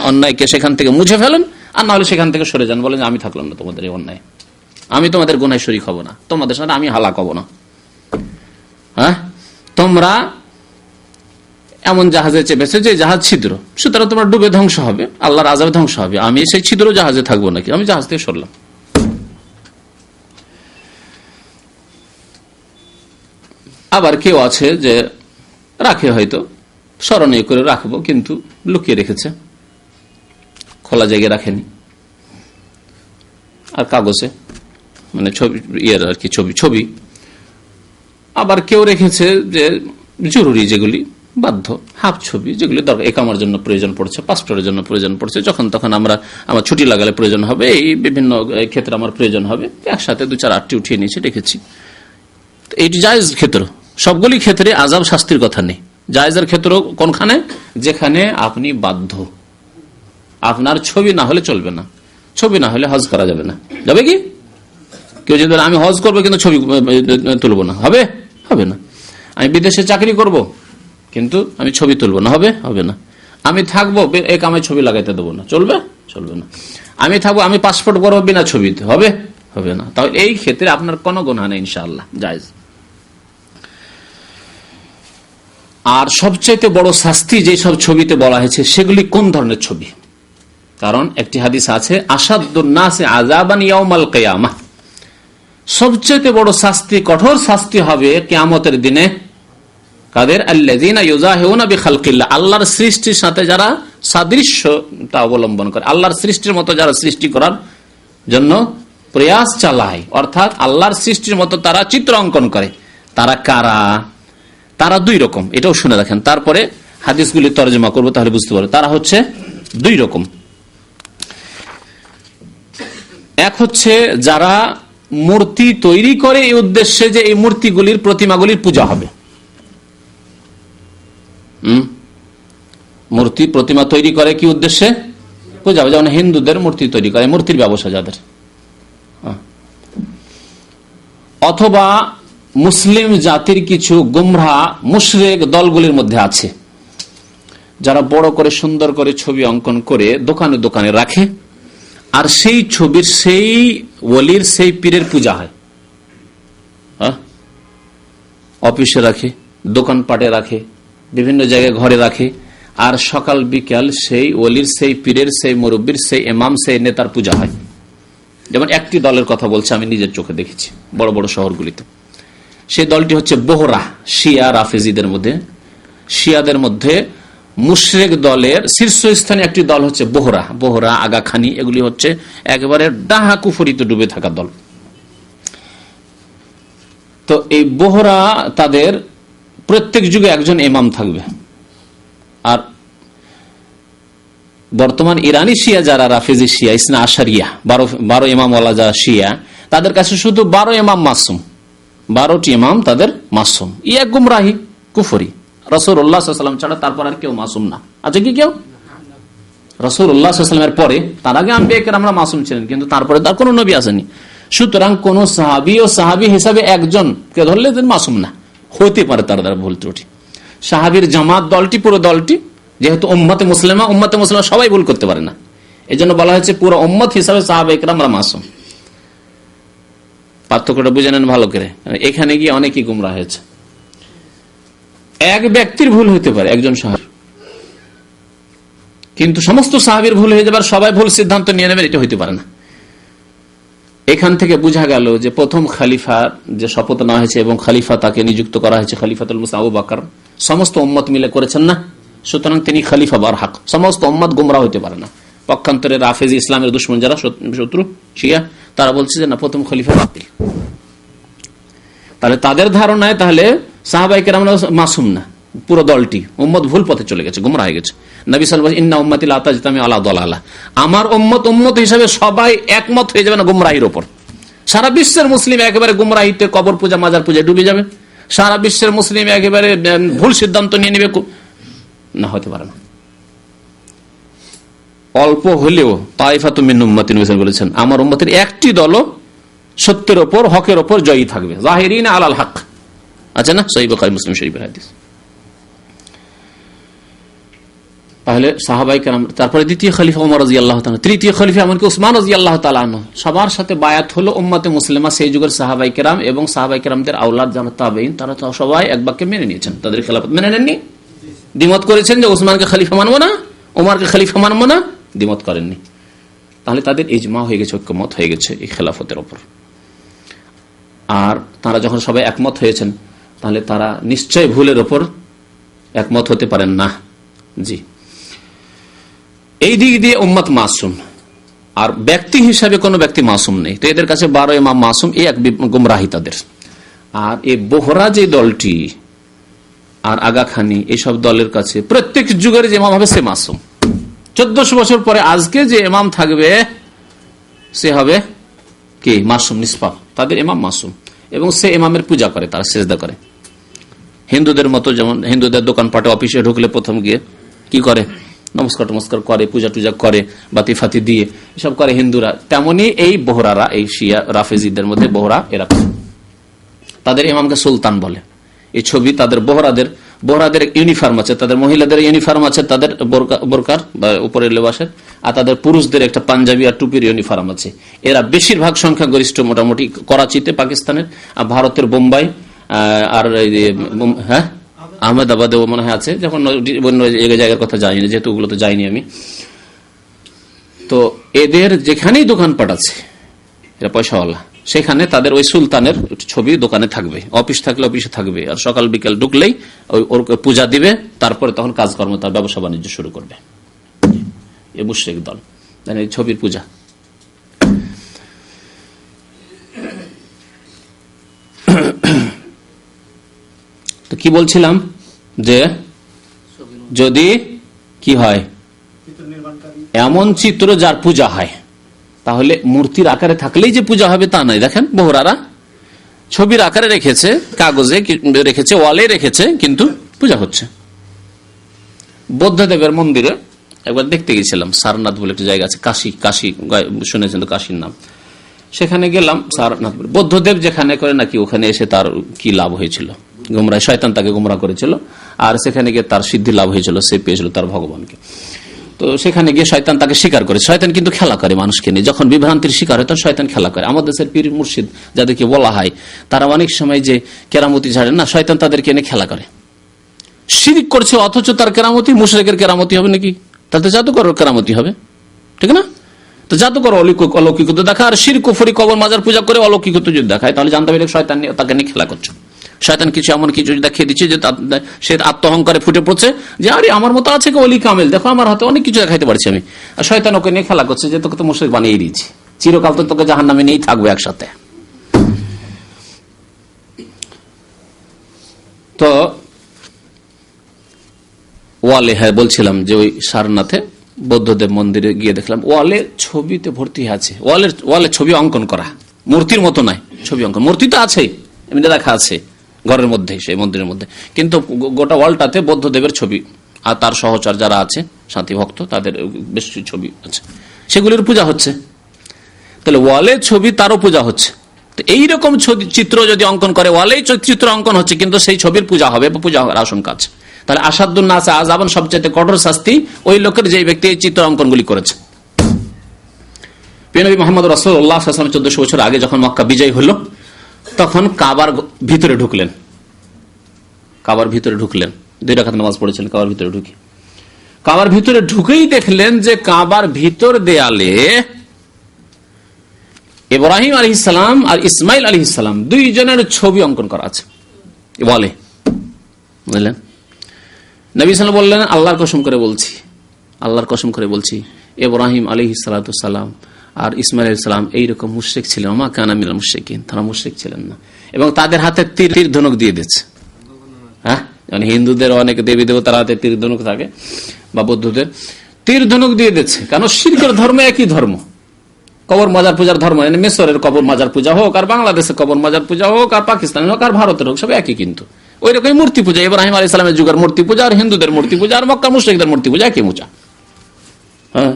অন্যায়কে সেখান থেকে মুছে ফেলেন, আর না হলে সেখান থেকে সরে যান, বলেন আমি থাকলাম না তোমাদের এই অন্যায়, আমি তোমাদের গুনায় শরীক হব না, তোমাদের সাথে আমি হালাক হব না। হ্যাঁ, তোমরা এমন জাহাজে চেপেছে যে জাহাজ ছিদ্র, সুতরাং তোমরা ডুবে ধ্বংস হবে, আল্লাহর আযাবে ধ্বংস হবে, আমি সেই ছিদ্র জাহাজে থাকবো নাকি, আমি জাহাজ থেকে সরলাম। আবার কেউ আছে যে রাখে, হয়তো স্মরণীয় করে রাখবো, কিন্তু লুকিয়ে রেখেছে, খোলা জায়গায় রাখেনি, আর কাগজে মানে ছবি ইয়ের আর কি ছবি। আবার কেউ রেখেছে যে জরুরি, যেগুলি বাধ্য, হাফ ছবি, যেগুলি দরকার, একামার জন্য প্রয়োজন পড়ছে, পাসপোর্টের জন্য প্রয়োজন পড়ছে, যখন তখন আমার ছুটি লাগালে প্রয়োজন হবে, এই বিভিন্ন ক্ষেত্রে আমার প্রয়োজন হবে, একসাথে 2-4-8টি উঠিয়ে নিয়েছি, রেখেছি। এইটি জায়েজ ক্ষেত্র, সবগুলি ক্ষেত্রে আযাব শাস্তির কথা নেই, জায়েজের ক্ষেত্র কোনখানে? যেখানে আপনি বাধ্য, আপনার ছবি না হলে চলবে না, ছবি না হলে হজ করা যাবে না। যাবে কি? কেউ যদি আমি হজ করবো কিন্তু ছবি তুলবো না, হবে? হবে না। আমি বিদেশে চাকরি করব কিন্তু আমি ছবি তুলবো না, হবে? হবে না। আমি থাকবো এক আমি ছবি লাগাইতে দেবো না, চলবে? চলবে না। আমি থাকবো, আমি পাসপোর্ট করবো বিনা ছবিতে, হবে? হবে না। তাহলে এই ক্ষেত্রে আপনার কোনো গুনাহ নেই, ইনশাআল্লাহ জায়েজ। আর সবচেয়ে বড় শাস্তি যে সব ছবিতে বলা হয়েছে সেগুলি কোন ধরনের ছবি? কারণ একটি হাদিস আছে, আসাদুন নাসি আযাবান ইয়াউমাল কিয়ামাহ, সবচেয়ে বড় শাস্তি, কঠোর শাস্তি হবে কিয়ামতের দিনে কাদের? আল্লাযীনা ইউযাহিউনা বিখালকিল্লাহ, আল্লাহর সৃষ্টির সাথে যারা সাদৃশ্যতা অবলম্বন করে, আল্লাহর সৃষ্টির মতো যারা সৃষ্টি করার জন্য প্রয়াস চালায়, অর্থাৎ আল্লাহর সৃষ্টির মতো তারা চিত্র অঙ্কন করে। তারা কারা? তারা দুই রকম, এটাও শুনে রাখেন, তারপরে হাদিসগুলি তরজমা করবো, তাহলে বুঝতে পারবে। তারা হচ্ছে দুই রকম। এক হচ্ছে যারা মূর্তি তৈরি করে এই উদ্দেশ্যে যে এই মূর্তিগুলির, প্রতিমাগুলির পূজা হবে। মূর্তি প্রতিমা তৈরি করে কি উদ্দেশ্যে? পূজা হবে। যেমন হিন্দুদের মূর্তি তৈরি করে, মূর্তির ব্যবসা যাদের। অথবা মুসলিম জাতির কিছু গুমরাহ মুশরিক দলগুলির মধ্যে আছে যারা বড় করে সুন্দর করে ছবি অঙ্কন করে দোকানে দোকানে রাখে, আর সেই ছবির, সেই ওলির, সেই পীরের পূজা হয়। অফিসে রাখে, দোকানপাটে রাখে, বিভিন্ন জায়গায় ঘরে রাখে, আর সকাল বিকাল সেই ওলির, সেই পীরের, সেই মুরব্বীর, সেই ইমাম, সেই নেতার পূজা হয়। যেমন একটি দলের কথা বলছে, আমি নিজের চোখে দেখেছি বড় বড় শহরগুলিতে। সেই দলটি হচ্ছে বোহরা, শিয়া রাফেজিদের মধ্যে, শিয়াদের মধ্যে মুশরিক দলের শীর্ষস্থানীয় একটি দল হচ্ছে বোহরা। বোহরা, আগাখানি, এগুলি হচ্ছে একেবারে ডাহা কুফরিতে ডুবে থাকা দল। তো এই বোহরা, তাদের প্রত্যেক যুগে একজন ইমাম থাকবে। আর বর্তমান ইরানি শিয়া যারা, রাফেজি শিয়া, ইসনা আশারিয়া, 12 ইমামওয়ালা যারা শিয়া, তাদের কাছে শুধু 12 ইমাম মাসুম, 12টি ইমাম তাদের মাসুম। এক গুমরাহি, কুফরি। রাসূলুল্লাহ সাল্লাল্লাহু আলাইহি ওয়াসাল্লাম ছাড়া তারপর আর কেউ মাসুম না। আছে কি কেউ? রাসূলুল্লাহ সাল্লাল্লাহু আলাইহি ওয়াসাল্লামের পরে, তার আগে আম্বিয়া কেরামরা মাসুম ছিলেন, কিন্তু তারপরে তার কোনো নবী আসেনি। সুতরাং কোন সাহাবী ও সাহাবী হিসাবে একজন কে ধরলে মাসুম না, হতে পারে তার দ্বারা ভুল ত্রুটি। সাহাবীর জামাত দলটি, পুরো দলটি, যেহেতু উম্মতে মুসলিমা, উম্মতে মুসলিমা সবাই ভুল করতে পারে না, এজন্য বলা হয়েছে পুরো উম্মত হিসাবে সাহাবায়ে কেরামরা মাসুম। পার্থক্যটা বুঝে নেন ভালো করে। এখানে গিয়ে অনেকেই গুমরাহ হয়েছে। এক ব্যক্তির ভুল হতে পারে, একজন সাহাবী, কিন্তু সমস্ত সাহাবীর ভুল হয়ে যাবার, সবাই ভুল সিদ্ধান্ত নিয়ে নেবেন, এটা হইতে পারে না। এখান থেকে বোঝা গেল যে প্রথম খলিফার যে শপথ নেওয়া হয়েছে এবং খলিফা তাকে নিযুক্ত করা হয়েছে, খলিফাতুল মুসলিম আবু বকর, সমস্ত উম্মত মিলে করেছেন না, সুতরাং তিনি খলিফা বারহাক। সমস্ত উম্মত গুমরাহ হইতে পারে না। পক্ষান্তরে রাফেজি, ইসলামের দুশমন যারা, শত্রু শিয়া, তারা বলছে যে না, প্রথম খলিফা বাতিল। তাহলে তাদের ধারণায় তাহলে সাহাবায়ে কেরামরা মাসুম না, পুরো দলটি উম্মত ভুল পথে চলে গেছে, গুমরাহ হয়ে গেছে। নবী সাল্লাল্লাহু আলাইহি ওয়াসাল্লাম, ইন্না উম্মতি লা তাজতামি আলা দালালা, আমার উম্মত হিসাবে সবাই একমত হয়ে যাবে না গুমরাহির উপর। সারা বিশ্বের মুসলিম একেবারে গুমরাহিতে, কবর পূজা, মাজার পূজা ডুবে যাবে। সারা বিশ্বের মুসলিম একেবারে ভুল সিদ্ধান্ত নিয়ে নেবে, না, হতে পারে না। অল্প হলেও তাইফাতুম মিন উম্মতি, নবী সাল্লাল্লাহু আলাইহি ওয়াসাল্লাম বলেছেন, আমার উম্মতের একটি দলও সত্যের ওপর, হকের ওপর জয়ী থাকবে। জাহিরিনা আলাল হক, আছে না, সহিহ বুখারী মুসলিম শরীফের হাদিস। তাহলে সাহাবায়ে কেরাম, তারপরে দ্বিতীয় খলিফা ওমর রাদিয়াল্লাহু তাআলা, তৃতীয় খলিফা এমনকি উসমান রাদিয়াল্লাহু তাআলা আনহু, সবার সাথে বায়াত হলো উম্মতে মুসলিমা। সেই যুগের সাহাবায়ে কেরাম এবং সাহাবায়ে কেরামদের আওলাদ যারা তাবেঈন, তারা তো সবাই এক বাক্যে মেনে নিয়েছেন, তাদের খেলাফত মেনে নেননি। দ্বিমত করেছেন যে ওসমানকে খলিফা মানবো না, ওমরকে খলিফা মানবো না, দ্বিমত করেননি। তাহলে তাদের ইজমা হয়ে গেছে, ঐক্যমত হয়ে গেছে এই খেলাফতের ওপর। আর তারা যখন সবাই একমত হয়েছেন, তাহলে তারা নিশ্চয় ভুলের ওপর একমত হতে পারেন না। জি, এই দিক দিয়ে উম্মত মাসুম, আর ব্যক্তি হিসাবে কোনো ব্যক্তি মাসুম নেই। তো এদের কাছে 12 ইমাম মাসুম, এই এক গুমরাহি তাদের। আর এই বোহরা যে দলটি আর আগাখানি, এইসব দলের কাছে প্রত্যেক যুগের যে ইমাম হবে সে মাসুম। 1400 বছর পরে আজকে যে ইমাম থাকবে সে হবে কি? মাসুম, নিষ্পাপ। তাদের ইমাম মাসুম, এবং সে ইমামের পূজা করে, তারা সেজদা করে। হিন্দুদের মতো, যেমন হিন্দুদের দোকানপাটে অফিসে ঢুকলে প্রথম গিয়ে কি করে, নমস্কার টমস্কার করে, পূজা টুজা করে, বাতি ফাতি দিয়ে এসব করে হিন্দুরা, তেমনি এই বোহরারা, এই শিয়া রাফেজিদের মধ্যে বোহরা, এরা তাদের ইমামকে সুলতান বলে। এই ছবি তাদের বোহরাদের ইউনিফর্ম আছে, তাদের মহিলাদের ইউনিফর্ম আছে, তাদের বোরকার বা উপরের লেবাসের, আর তাদের পুরুষদের একটা পাঞ্জাবি আর টুপির ইউনিফর্ম আছে। এরা বেশিরভাগ সংখ্যাগরিষ্ঠ মোটামুটি করাচিতে পাকিস্তানের, আর ভারতের বোম্বাই, আর হ্যাঁ আহমেদাবাদেও মনে হয় আছে, যখন অন্য জায়গার কথা জানি না, যেহেতু ওগুলো তো যাইনি আমি। তো এদের যেখানেই দোকানপাট আছে, এরা পয়সাওয়ালা, সেখানে তাদের ওই সুলতানের ছবি দোকানে থাকবে, অফিস থাকলে অফিসে থাকবে, আর সকাল বিকেল ঢুকলেই ওর পূজা দিবে, তারপরে তখন কাজকর্ম, তার ব্যবসা বাণিজ্য শুরু করবে। এ মুশরিক দল, এই ছবির পূজা। তো কি বলছিলাম, যে যদি কি হয়, এমন চিত্র যার পূজা হয়, তাহলে মূর্তির আকারে থাকলেই যে পূজা হবে তা নয়। দেখেন বোহরারা ছবির আকারে রেখেছে, কাগজে রেখেছে, ওয়ালে রেখেছে, কিন্তু পূজা হচ্ছে। বৌদ্ধদেবের মন্দিরে একবার দেখতে গেছিলাম, সারনাথ বলে একটা জায়গা আছে, কাশী শুনেছেন তো কাশীর নাম, সেখানে গেলাম। সারনাথ বৌদ্ধদেব যেখানে করে নাকি, ওখানে এসে তার কি লাভ হয়েছিল, গুমরাহ, শয়তান তাকে গুমরাহ করেছিল, আর সেখানে গিয়ে তার সিদ্ধি লাভ হয়েছিল, সে পেয়েছিল তার ভগবানকে। তো সেখানে গিয়ে শয়তান তাকে স্বীকার করে। শয়তান কিন্তু খেলা করে মানুষকে নিয়ে, যখন বিভ্রান্তির শিকার হয় তখন শয়তান খেলা করে। আমাদের দেশের পীর মুর্শিদ যাদেরকে বলা হয়, তারা অনেক সময় যে কেরামতি ঝাড়েন না, শয়তান তাদেরকে এনে খেলা করে। শিরক করছে অথচ তার কেরামতি, মুশরিকের কেরামতি হবে নাকি? তাতে জাদুকর কেরামতি হবে, ঠিক না? তো জাদুকর অলৌকিকতা দেখা, আর শিরক কুফরি কবর মাজার পূজা করে অলৌকিকতা যদি দেখায়, তাহলে জানতে পারলে শয়তান তাকে নিয়ে খেলা করছে। শয়তান কিছু এমন কিছু দেখিয়ে দিচ্ছে যে সে আত্মহংকারে ফুটে পড়ছে, যে আরে আমার মতো আছে অলি কামেল, দেখো আমার হাতে অনেক কিছু দেখাইতে পারছি আমি। আর শয়তান ওকে নিয়ে খেলা করছে যে তোকে তো মুশরিক বানিয়ে দিয়েছি, চিরকাল তো তোকে জাহান্নামে নিয়েই থাকবে একসাথে। তো ওয়ালে, হ্যাঁ বলছিলাম যে ওই সারনাথে বৌদ্ধদেব মন্দিরে গিয়ে দেখলাম ওয়ালে ছবিতে ভর্তি আছে, ওয়ালে ছবি অঙ্কন করা, মূর্তির মতো নয়, ছবি অঙ্কন। মূর্তি তো আছেই, এমনি দেখা আছে ঘরের মধ্যে, সেই মন্দিরের মধ্যে, কিন্তু গোটা ওয়ালটাতে বৌদ্ধদেবের ছবি, আর তার সহচর যারা আছে সাথী ভক্ত, তাদের বেশ ছবি আছে, সেগুলির পূজা হচ্ছে। তাহলে ওয়ালে ছবি, তারও পূজা হচ্ছে। তো এইরকম চিত্র যদি অঙ্কন করে, ওয়ালেই চিত্র অঙ্কন হচ্ছে, কিন্তু সেই ছবির পূজা হবে বা পূজা হওয়ার আশঙ্কা আছে, তাহলে আসাদুন নাস আযাবান, সবচেয়ে কঠোর শাস্তি ওই লোকের যে ব্যক্তি এই চিত্র অঙ্কনগুলি করেছে। নবী মুহাম্মদ রাসূলুল্লাহ সাল্লাল্লাহু আলাইহি ওয়াসাল্লাম 1400 বছর আগে যখন মক্কা বিজয় হলো, তখন কাবার ভিতরে ঢুকলেন, কাবার ভিতরে ঢুকলেন, 2 রাকাত নামাজ পড়েছিলেন কাবার ভিতরে ঢুকে। কাবার ভিতরে ঢুকেই দেখলেন যে কাবার ভিতর দেয়ালে ইব্রাহিম আলাইহিস সালাম আর ইসমাইল আলাইহিস সালাম দুইজনের ছবি অঙ্কন করা আছে বলে, বুঝলেন? নবী সাল্লাল্লাহু আলাইহি ওয়াসাল্লাম বললেন, আল্লাহর কসম করে বলছি, আল্লাহর কসম করে বলছি, ইব্রাহিম আলাইহিস সালাতু সালাম আর ইসমাইল আলাইহিস সালাম এইরকম মুশরিক ছিলেন, মা কানা মিনাল মুশরিকিন, তারা মুশরিক ছিলেন না। এবং তাদের হাতে তীর ধনুক দিয়ে দিয়েছে। হ্যাঁ, মানে হিন্দুদের অনেক দেবী দেবতার হাতে তীর ধনুক থাকে, বা বৌদ্ধদের তীর ধনুক দিয়ে দিচ্ছে। কারণ শিরকের ধর্ম একই ধর্ম, কবর মাজার পূজার ধর্ম, মিশরের কবর মাজার পূজা হোক, আর বাংলাদেশের কবর মাজার পূজা হোক, আর পাকিস্তানের হোক, আর ভারতের হোক, সব একই। কিন্তু ওই রকম মূর্তি পূজা, ইব্রাহিম আলাইহিস সালামের যুগের মূর্তি পূজা আর হিন্দুদের মূর্তি পূজা আর মক্কা মুশরিকদের মূর্তি পূজা একই পূজা। হ্যাঁ,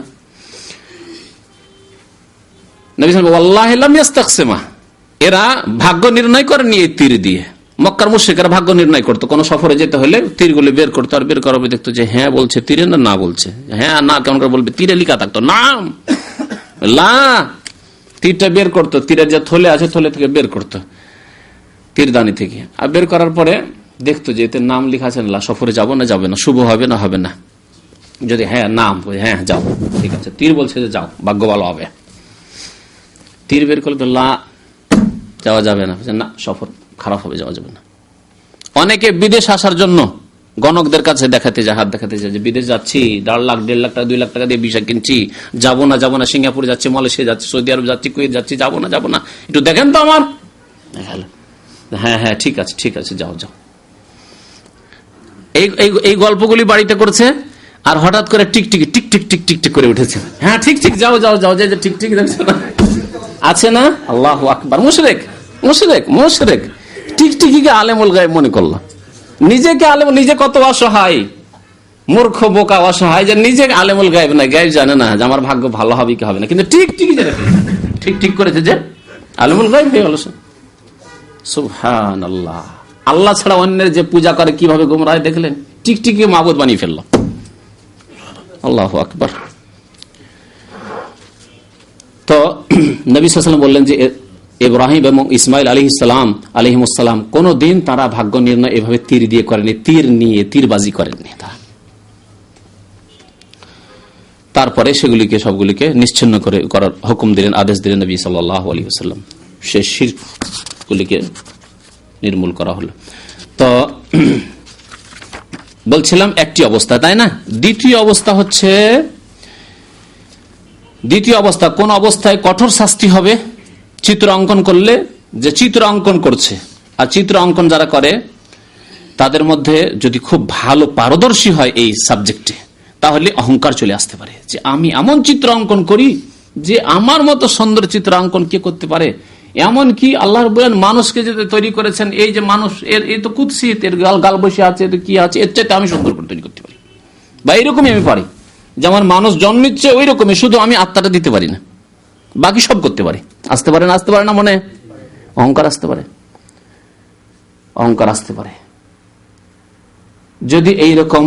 নবী সাল্লাল্লাহু আলাইহি ওয়াসাল্লাম, ওয়াল্লাহি লাম ইস্তাকসিমা, এরা ভাগ্য নির্ণয় করেনি এই তীর দিয়ে। মক্কার মুশরিকরা ভাগ্য নির্ণয় করতো, কোন সফরে যেতে হলে তীরগুলি বের করতো, আর বের করাবে দেখতো যে হ্যাঁ বলছে তীরে না বলছে, হ্যাঁ না কেমন করে বলবে, তীরে লিখা থাকতো নাম লা, তীরটা বের করতো, তীরের যে থলে আছে থলে থেকে বের করতো, তীরদানি থেকে। আর বের করার পরে দেখতো যে এতে নাম লিখা আছে না, সফরে যাবো না যাবে না, শুভ হবে না হবে না। যদি হ্যাঁ নাম, হ্যাঁ যাও, ঠিক আছে। তীর বলছে যে যাও, ভাগ্য ভালো হবে। তীর বের করলে লা, যাওয়া যাবে না, না সফর খারাপ হবে, যাওয়া যাবে না। অনেকে বিদেশ আসার জন্য গণকদের কাছে দেখাতে যায়, হাত দেখাতে যায় যে বিদেশ যাচ্ছি, 1.5 লাখ 1.5 লাখ টাকা 2 লাখ টাকা দিয়ে ভিসা কিনছি, যাবো না, সিঙ্গাপুর যাচ্ছি, মালয়েশিয়া যাচ্ছি, সৌদি আরব যাচ্ছি, কুয়েত যাচ্ছি, যাবো না, একটু দেখেন তো আমার। হ্যাঁ হ্যাঁ ঠিক আছে যাও। এই গল্পগুলি বাড়িতে করছে, আর হঠাৎ করে টিকটিক টিক টিক টিক টিক টিক করে উঠেছে। হ্যাঁ ঠিক যাও, যে ঠিক দেখছো না, আছে না? আল্লাহু আকবার, মুশরিক টিকটিকিকে আলেমুল গায়েব মনে করলো। নিজেকে আলেম, নিজে কত অসহায়, মূর্খ বোকা অসহায়, যে নিজে আলেমুল গায়েব না, গায়েব জানে না যে আমার ভাগ্য ভালো হবে কি হবে না, কিন্তু ঠিক করেছে যে আলেমুল গায়েব হয়ে গেল। সুবহানাল্লাহ। আল্লাহ ছাড়া অন্যের যে পূজা করে কিভাবে গোমরাহ দেখলেন, টিকটিকি মাবুদ বানিয়ে ফেলল। আল্লাহু আকবার। তো নবী সাল্লাল্লাহু আলাইহি ওয়াসাল্লাম বললেন যে ইব্রাহিম এবং ইসমাইল আলাইহিসসালাম কোনদিন তারা ভাগ্য নির্ণয় এভাবে তীর দিয়ে করেনি, তীর নিয়ে তীরবাজি করেননি তারা। তারপরে সেগুলিকে সবগুলিকে নিশ্চিহ্ন করার হুকুম দিলেন, আদেশ দিলেন নবী সাল্লাল্লাহু আলাইহি ওয়াসাল্লাম। সে শিরকগুলিকে নির্মূল করা হলো। তো বলছিলাম একটি অবস্থা, তাই না? দ্বিতীয় অবস্থা কোন অবস্থায় কঠোর শাস্তি হবে? চিত্র অঙ্কন করলে, যে চিত্র অঙ্কন করছে আর চিত্র অঙ্কন যারা করে তাদের মধ্যে যদি খুব ভালো পারদর্শী হয় এই সাবজেক্টে, তাহলে অহংকার চলে আসতে পারে যে আমি এমন চিত্র অঙ্কন করি যে আমার মতো সুন্দর চিত্র অঙ্কন কে করতে পারে। এমন কি আল্লাহ বলেন মানুষকে যে তৈরি করেছেন, এই যে মানুষ এই তো কুৎসিত, এর গাল বসে আছে, কি আছে, এর চাইতে আমি সুন্দর করে তৈরি করতে পারি, বা এইরকমই আমি পারি, যেমন মানুষ জন্মিচ্ছে ওই রকমই, শুধু আমি আত্মাটা দিতে পারি না, বাকি সব করতে পারি। আসতে পারে না মনে অহংকার আসতে পারে। যদি এইরকম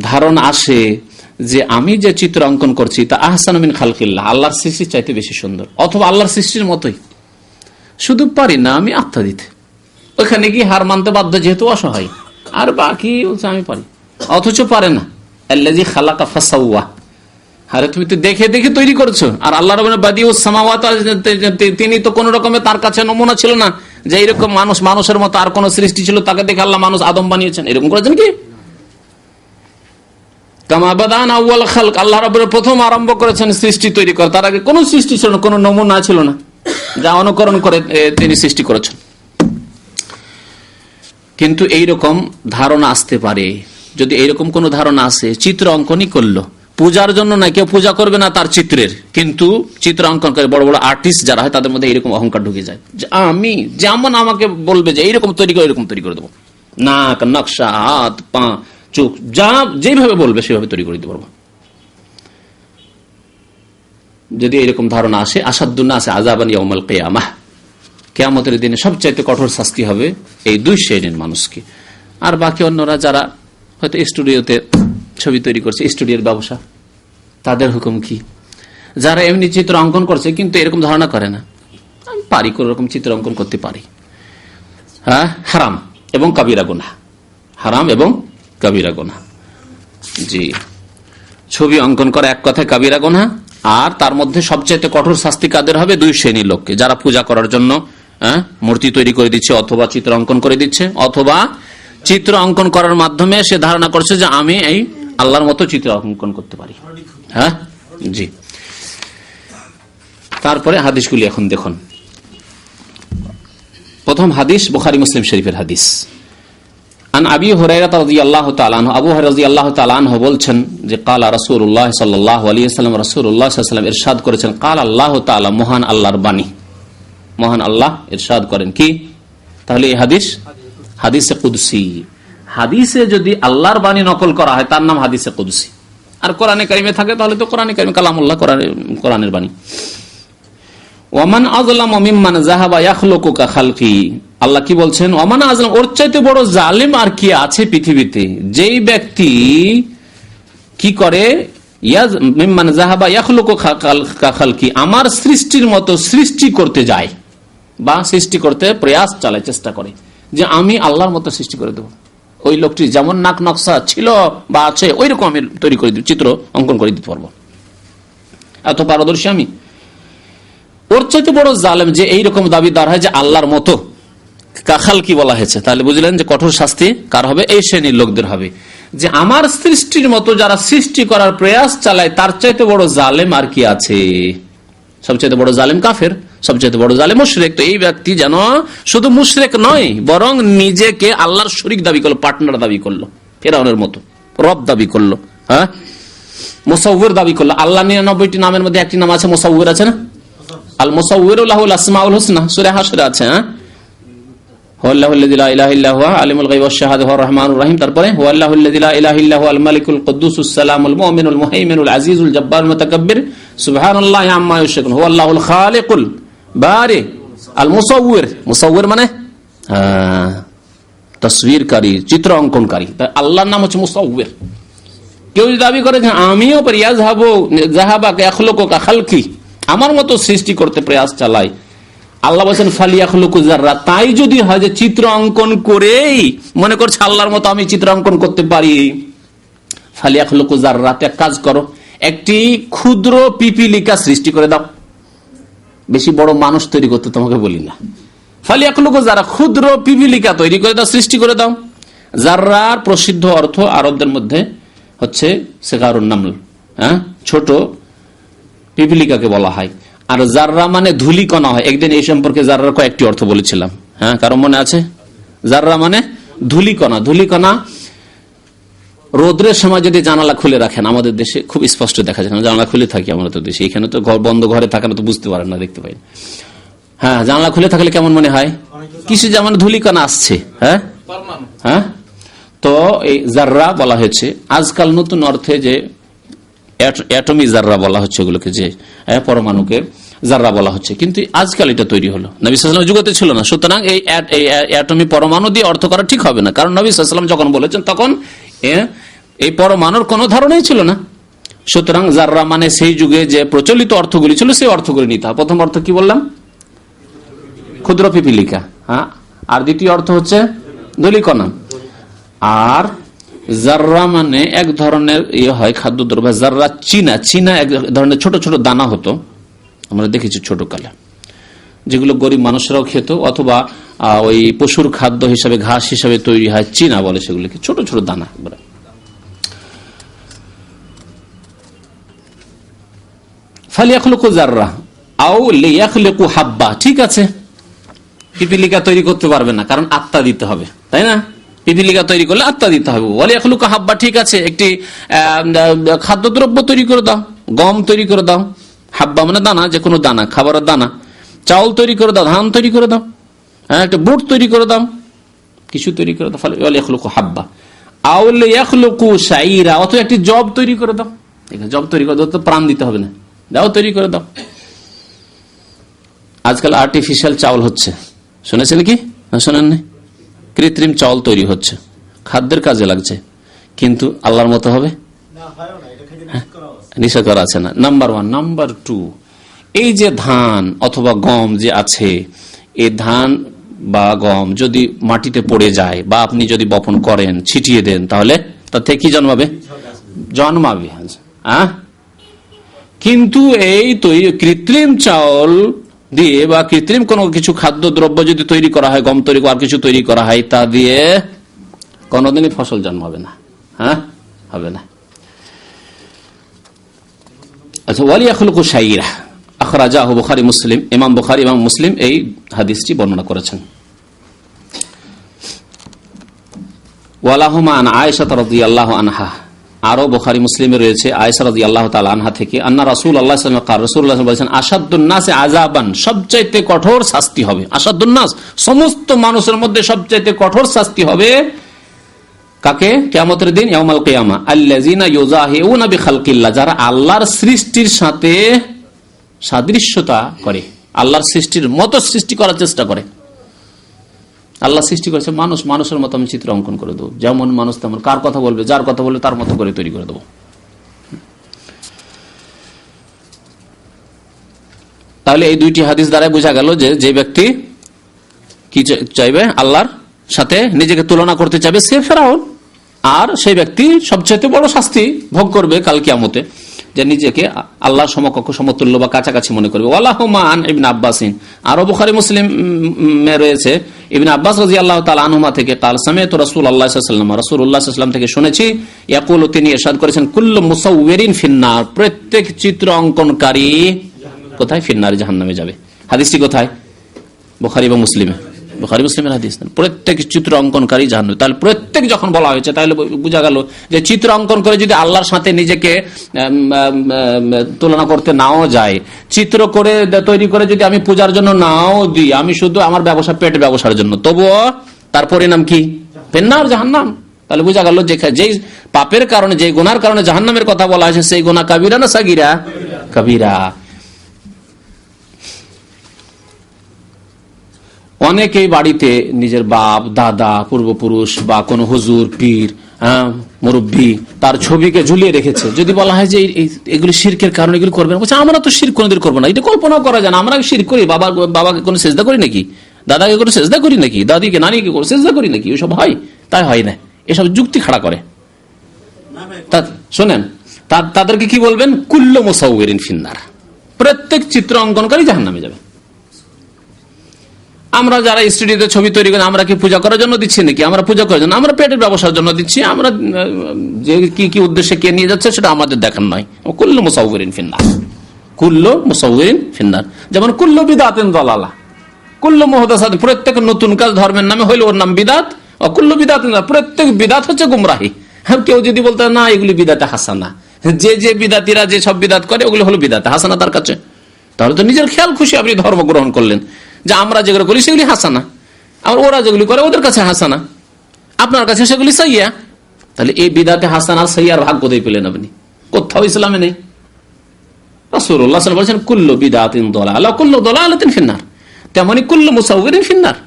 ধারণা আসে যে আমি যে চিত্র অঙ্কন করছি তা আহসানু মিন খালকিল্লাহ, আল্লাহর সৃষ্টির চাইতে বেশি সুন্দর, অথবা আল্লাহর সৃষ্টির মতোই, শুধু পারি না আমি আত্মা দিতে, ওইখানে কি হার মানতে বাধ্য যেহেতু অসহায়, আর বাকি বলছে আমি পারি, অথচ পারে না। আল্লাযী খালাকা ফাসাওয়া, আরে তুমি তো দেখে তৈরি করছো, আর আল্লাহ রাব্বুল বাদিউস সামাওয়াত, তিনি তো কোন রকমের তার কাছে নমুনা ছিল না যে এইরকম মানুষের মতো আর কোন সৃষ্টি ছিল, তাকে দেখে আল্লাহ মানুষ আদম বানিয়েছেন, এরকম করেছেন কি? কামা বাদানা আউয়াল খালক, আল্লাহ রাব্বুল প্রথম আরম্ভ করেছেন সৃষ্টি তৈরি করা, তার আগে কোন সৃষ্টি ছিল না, কোন নমুনা ছিল না যা অনুকরণ করে তিনি সৃষ্টি করেছেন। কিন্তু এইরকম ধারণা আসতে পারে, যদি এইরকম কোন ধারণা আসে, চিত্র অঙ্কনই করলো পূজার জন্য না, কেউ পূজা করবে না তার চিত্রের, কিন্তু চিত্র অঙ্কন করে বড় বড় আর্টিস্ট যারা হয় তাদের মধ্যে এইরকম অহংকার ঢুকে যায় যে আমি যেমন আমাকে বলবে যে এইরকম তৈরি করে দেবো, নাক, নকশা, হাত, পা, চোখ, যা যেভাবে বলবে সেভাবে তৈরি করে দিতে পারবো। যদি এরকম ধারণা আসে, আসাদুন নাসি আযাবান ইয়াউমাল কিয়ামাহ, কিয়ামতের দিনে সবচাইতে কঠোর শাস্তি হবে এই দুই শ্রেণীর মানুষকে। আর বাকি অন্যরা যারা হয়তো স্টুডিওতে ছবি তৈরি করছে, স্টুডিওর ব্যবসা, তাদের হুকুম কি? যারা এমনি চিত্র অঙ্কন করছে কিন্তু এরকম ধারণা করে না, আমি পারি, কোন রকম চিত্র অঙ্কন করতে পারি, হ্যাঁ, হারাম এবং কাবিরা গুনাহ, হারাম এবং কাবিরা গুনাহ। জি, ছবি অঙ্কন করা এক কথায় কাবিরা গুনাহ, আর তার মধ্যে সবচেয়ে কঠোর শাস্তি কাদের হবে? দুই শ্রেণীর লোককে, যারা পূজা করার জন্য মূর্তি তৈরি করে দিচ্ছে, অথবা চিত্র অঙ্কন করে দিচ্ছে, অথবা চিত্র অঙ্কন করার মাধ্যমে সে ধারণা করছে যে আমি এই আল্লাহর মতো চিত্র অঙ্কন করতে পারি। হ্যাঁ, জি। তারপরে হাদিসগুলি এখন দেখুন। প্রথম হাদিস বুখারী মুসলিম শরীফের হাদিস। আন আবি হুরায়রা রাদিয়াল্লাহু তাআলা আনহু, আবু হুরায়রা রাদিয়াল্লাহু তাআলা আনহু বলছেন যে ক্বালা রাসূলুল্লাহ সাল্লাল্লাহু আলাইহি ওয়াসাল্লাম, রাসূলুল্লাহ সাল্লাল্লাহু আলাইহি ওয়াসাল্লাম ইরশাদ করেছেন, ক্বালা আল্লাহু তাআলা, মহান আল্লাহর বাণী, মহান আল্লাহ ইরশাদ করেন কি? তাহলে এই হাদিস হাদিসে কুদসি। হাদিসে যদি আল্লাহর বাণী নকল করা হয় তার নাম হাদিসে কুদসি, আর কোরআনে কারিমে থাকে তাহলে তো কোরআনে কারিমে কালামুল্লাহ, কোরআনের বাণী। ওয়ামান আযলামু মিম্মান যাহাবা ইয়াখলুকু কা খালকি, আল্লাহ কি বলছেন? ওয়ামান আযলাম, ওর চাইতে বড় জালিম আর কি আছে পৃথিবীতে, যেই ব্যক্তি কি করে, মিম্মান যাহাবা ইয়াখলুকু কা খালকি, আমার সৃষ্টির মতো সৃষ্টি করতে যায়, বা সৃষ্টি করতে প্রয়াস চালায়, চেষ্টা করে যে আমি আল্লাহর মতো সৃষ্টি করে দেবো। ওই লোকটি যেমন নাক নকশা ছিল বা আছে ওই রকম আমি তৈরি করে দিব, চিত্র অঙ্কন করে দিতে পারবো, এত পারদর্শী আমি। ওর চাইতে বড় জালেম যে এইরকম দাবিদার হয় যে আল্লাহর মতো, কাখাল কি বলা হয়েছে, তাহলে বুঝলেন যে কঠোর শাস্তি কার হবে? এই শ্রেণীর লোকদের হবে, যে আমার সৃষ্টির মতো যারা সৃষ্টি করার প্রয়াস চালায় তার চাইতে বড় জালেম আর কি আছে। সবচেয়ে বড় জালেম কাফের, সবচেয়ে বড় জালেম মুশরিক। তো এই ব্যক্তি যেন শুধু মুশরিক নয়, বরং নিজেকে আল্লাহর শরীক দাবি করলো, পার্টনার দাবি করলো, ফিরআউনের মতো রব দাবি করলো, হ্যাঁ, মুসাউবির দাবি করলো। আল্লাহ 99টি নামের মধ্যে একটি নাম আছে মুসাউবির, আছে না? আল মুসাউবিরু লাহুল আসমাউল হুসনা, সূরা হাশরে আছে। হুয়াল্লাহুল্লাযী লা ইলাহা ইল্লা হুয়া আলিমুল গায়বি ওয়াশ শাহাদাতি হুয়ার রহমানুর রহিম। তারপরে হুয়াল্লাহুল্লাযী লা ইলাহা ইল্লা হুয়াল মালিকুল কুদ্দুসুস সালামুল মুমিনুল মুহাইমিনুল আজিজুল জব্বারুল মুতাকাব্বির সুবহানাল্লাহি আম্মা ইউশরিকুন হুয়াল্লাহুল খালিকুল বারি আল মুসাউবির। মুসাউবির মানে তসবিরকারী, চিত্র অঙ্কনকারী। আল্লাহর নাম হচ্ছে মুসাউবির। কেউ যদি দাবি করে যে আমিও পারি, আমার মতো সৃষ্টি করতে প্রয়াস চালাই, আল্লাহ বলছেন ফালিয়াখলুকু যাররা, তাই যদি হয় যে চিত্র অঙ্কন করেই মনে করছে আল্লাহর মতো আমি চিত্র অঙ্কন করতে পারি, ফালিয়াখলুকু যাররা, এক কাজ করো, একটি ক্ষুদ্র পিপিলিকা সৃষ্টি করে দাও। বেশি বড় মানুষ তৈরি করতে তোমাকে বলি না। ফালিয়াখলুকু যাররা, ক্ষুদ্র পিপিলিকা তৈরি করে দাও, সৃষ্টি করে দাও। যাররার প্রসিদ্ধ অর্থ আরবদের মধ্যে হচ্ছে সেগারুন নামল, ছোট পিপিলিকাকে বলা হয়। আর জাররা মানে ধূলিকণা হয়। একদিন এই সম্পর্কে জাররার কয়েকটি অর্থ বলেছিলাম, কারণ মনে আছে? জাররা মানে ধূলিকণা। ধূলিকণা রোদ্রের সময় যদি জানালা খুলে রাখেন, আমাদের দেশে খুব স্পষ্ট দেখা যায়, জানালা খুলে থাকি আমাদের দেশে, এখানে তো বন্ধ ঘরে থাকা তো বুঝতে পারেন না, দেখতে পাই। হ্যাঁ, জানালা খুলে থাকলে কেমন মনে হয় কিছু যেমন ধূলিকণা আসছে। হ্যাঁ, তো এই জাররা বলা হয়েছে। আজকাল নতুন অর্থে যে অ্যাটমি জাররা বলা হচ্ছে, এগুলোকে যে পরমাণুকে জাররা বলা হচ্ছে, কিন্তু আজকাল এটা তৈরি হলো, নবী সাল্লাল্লাহু আলাইহি ওয়াসাল্লামের যুগতে ছিল না। সুতরাং এই অ্যাটমি পরমাণু দিয়ে অর্থ করা ঠিক হবে না, কারণ নবী সাল্লাল্লাহু আলাইহি ওয়াসাল্লাম যখন বলেছেন তখন এই পরমাণুর কোনো ধারণাই ছিল না। সুতরাং জাররা মানে সেই যুগে যে প্রচলিত অর্থগুলি ছিল সেই অর্থগুলি নিতে হবে। প্রথম অর্থ কি বললাম? ক্ষুদ্র পিপিলিকা। আর দ্বিতীয় অর্থ হচ্ছে ধূলিকণা। আর জাররা মানে এক ধরনের হয় খাদ্যদ্রব্য। জাররা চীনা এক ধরনের ছোট ছোট দানা হতো, আমরা দেখেছি ছোট কালে, যেগুলো গরিব মানুষরাও খেত, অথবা ওই পশুর খাদ্য হিসাবে ঘাস হিসাবে তৈরি হয়, চীনা বলে সেগুলোকে, ছোট ছোট দানা। ফালিয়াখলুকু জাররা আও লিয়াখলুকু হাব্বা। ঠিক আছে, পিপিলিকা তৈরি করতে পারবে না, কারণ আত্মা দিতে হবে, তাই না? পিপিলিকা তৈরি করলে আত্মা দিতে হবে। ওয়ালিয়াখলুকু হাব্বা, ঠিক আছে, একটি খাদ্যদ্রব্য তৈরি করে দাও, গম তৈরি করে দাও। হাব্বা মানে দানা, যে কোনো দানা, খাবারের দানা। চাউল তৈরি করে দাও, ধান তৈরি করে দাও, একটা বুট তৈরি করে দাও, কিছু তৈরি করে দাও। ওয়ালিয়াখলুকু হাব্বা আও লিয়াখলুকু শাইরা, অথবা একটি জব তৈরি করে দাও। জব তৈরি করে দাও তো প্রাণ দিতে হবে না, দাও তৈরি করে দাও। আজকাল আর্টিফিশিয়াল চাউল হচ্ছে, শুনেছেন কি? শোনেননি? কৃত্রিম চাউল তৈরি হচ্ছে, খাদ্যের কাজে লাগছে, কিন্তু আল্লাহর মতো হবে? নিষেধ করা আছে না। নাম্বার 1। নাম্বার 2, এই যে ধান অথবা গম যে আছে, এই ধান বা গম যদি মাটিতে পড়ে যায় বা আপনি যদি বপন করেন, ছিটিয়ে দেন, তাহলে তার থেকে কি জন্মাবে? জন্মাবে। কিন্তু এই কৃত্রিম চাউল দিয়ে বা কৃত্রিম কোনো কিছু খাদ্যদ্রব্য যদি তৈরি করা হয়, গম তৈরি আর কিছু তৈরি করা হয়, তা দিয়ে কোনোদিনই ফসল জন্মাবে না, হবে না। আচ্ছা, ওয়ালিয়াখলুকু শাইরা আখরাজাহু বুখারী মুসলিম। ইমাম বুখারী এবং মুসলিম এই হাদিসটি বর্ণনা করেছেন। ওয়ালাহুমা আন আয়েশা রাদিয়াল্লাহু আনহা, আরো বুখারী মুসলিমে রয়েছে আয়েশা রাদিয়াল্লাহু তাআলা আনহা থেকে, আন্না রাসূলুল্লাহ সাল্লাল্লাহু আলাইহি ওয়াসাল্লাম রাসূলুল্লাহ বলেছেন, আশাদ্দুন নাসি আযাবান, সবচাইতে কঠোর শাস্তি হবে। আশাদ্দুন নাস, সমস্ত মানুষের মধ্যে সবচাইতে কঠোর শাস্তি হবে কাকে? কিয়ামতের দিন, ইয়াউমাল কিয়ামা, আল্লাযিনা ইউযাহিউনা বিখালকিল্লাহ, যারা আল্লাহর সৃষ্টির সাথে সাদৃশ্যতা করে, আল্লাহর সৃষ্টির মতো সৃষ্টি করার চেষ্টা করে। আল্লাহ সৃষ্টি করেছে মানুষ, মানুষের মতো আমি চিত্র অঙ্কন করে দেবো, যেমন মানুষ তেমন, কার কথা বলবে, যার কথা বলবে তার মতো করে তৈরি করে দেবো। তাহলে এই দুইটি হাদিস দ্বারা বোঝা গেল যে যে ব্যক্তি কি চাইবে, আল্লাহর সাথে নিজেকে তুলনা করতে চাইবে, সে ফেরাউন। আর সেই ব্যক্তি সবচেয়ে বড় শাস্তি ভোগ করবে কাল কিয়ামতে, যে নিজেকে আল্লাহর সমকক্ষ সমতুল্য বা কাছাকাছি মনে করবে। ওয়ালাহুমা আন ইবনে আব্বাসিন, আরো বুখারী মুসলিমে রয়েছে ইবনে আব্বাস রাদিয়াল্লাহু তাআলা আনহুমা থেকে, কাল সামিআতু রাসূলুল্লাহ সাল্লাল্লাহু আলাইহি ওয়াসাল্লাম, রাসূলুল্লাহ সাল্লাল্লাহু আলাইহি ওয়াসাল্লাম থেকে শুনেছি, ইয়াকুলু, তিনি ইরশাদ করেছেন, কুল্লু মুসাউবিরিন ফিন্নার, প্রত্যেক চিত্র অঙ্কনকারী কোথায়? ফিন্নার, জাহান্নামে যাবে। হাদিসটি কোথায়? বুখারী এবং মুসলিমে। বুখারী মুসলিমের হাদিস। প্রত্যেক চিত্র অঙ্কনকারী জাহান্নামী। তাহলে প্রত্যেক যখন বলা হয়েছে তাহলে বোঝা গেল যে চিত্র অঙ্কন করে যদি আল্লাহর সাথে নিজেকে তুলনা করতে নাও যায়, চিত্র করে তৈরি করে যদি আমি পূজার জন্য নাও দিই, আমি শুধু আমার ব্যবসা পেট ব্যবসার জন্য, তবুও তার পরিণাম কি? ফিন্নার, জাহান্নাম। তাহলে বোঝা গেল যে যেই পাপের কারণে, যে গুনার কারণে জাহান্নামের কথা বলা হয়েছে, সেই গুনাহ কাবিরা না সাগিরা? কাবিরা। অনেকেই বাড়িতে নিজের বাপ, দাদা, পূর্বপুরুষ বা কোন হুজুর, পীর, মুরব্বী, তার ছবিকে ঝুলিয়ে রেখেছে। যদি বলা হয় যে এগুলি শিরকের কারণে এগুলি করবেন, বলছে আমরা তো শিরক কোনোদিন করবো না। এটা কল্পনাও করা যায় না। আমরা শিরক করি? বাবাকে কোনো সেজদা করি নাকি? দাদাকে কোনো সেজদা করি নাকি? দাদিকে, নানিকে কোনো সেজদা করি নাকি? ওইসব হয়? তাই হয় না। এসব যুক্তি খাড়া করে। শোনেন, তাদেরকে কি বলবেন? কুল্লু মুসাউয়িরিন ফিন্নার। প্রত্যেক চিত্র অঙ্কনকারী জাহান্নামে যাবে। আমরা যারা স্টুডিওতে ছবি তৈরি করি, আমরা কি পূজা করার জন্য দিচ্ছি নাকি? আমরা পূজা করার জন্য, আমরা পেটের ব্যবসার জন্য দিচ্ছি। আমরা যে কি উদ্দেশ্যে কে নিয়ে যাচ্ছে সেটা আমাদের দেখার নয়। কুল্লু মুসাউয়িরিন ফিন্নার, কুল্লু মুসাউয়িরিন ফিন্নার। যেমন কুল্লু বিদআতিন দালালা, কুল্লু মুহদাসাত, প্রত্যেক নতুন কাজ ধর্মের নামে হইলে ওর নাম বিদআত। কুল্লু বিদআতিন, প্রত্যেক বিদআত হচ্ছে গুমরাহি। হ্যাঁ, কেউ যদি বলতে না এগুলি বিদআতে হাসানা, যে বিদাতিরা যে সব বিদাত করে ওগুলো হলো বিদাতে হাসানা তার কাছে, তাহলে তো নিজের খেয়াল খুশি আপনি ধর্ম গ্রহণ করলেন যে আমরা যেগুলো করি সেগুলি হাসানা, আর ওরা যেগুলি করে ওদের কাছে হাসানা, আপনার কাছে সেগুলি সাইয়া। তাহলে এই বিদাতে হাসানা সাইয়ার ভাগ কোথায় পেলেন আপনি? কোথাও ইসলামে নেই। রাসূলুল্লাহ সাল্লাল্লাহু আলাইহি ওয়াসাল্লাম বলেছেন কুল্লু বিদআতিন দালালা কুল্লু দালালাতিন ফিন্নার। তেমনি কুল্লু মুসাউয়িরিন ফিন্নার।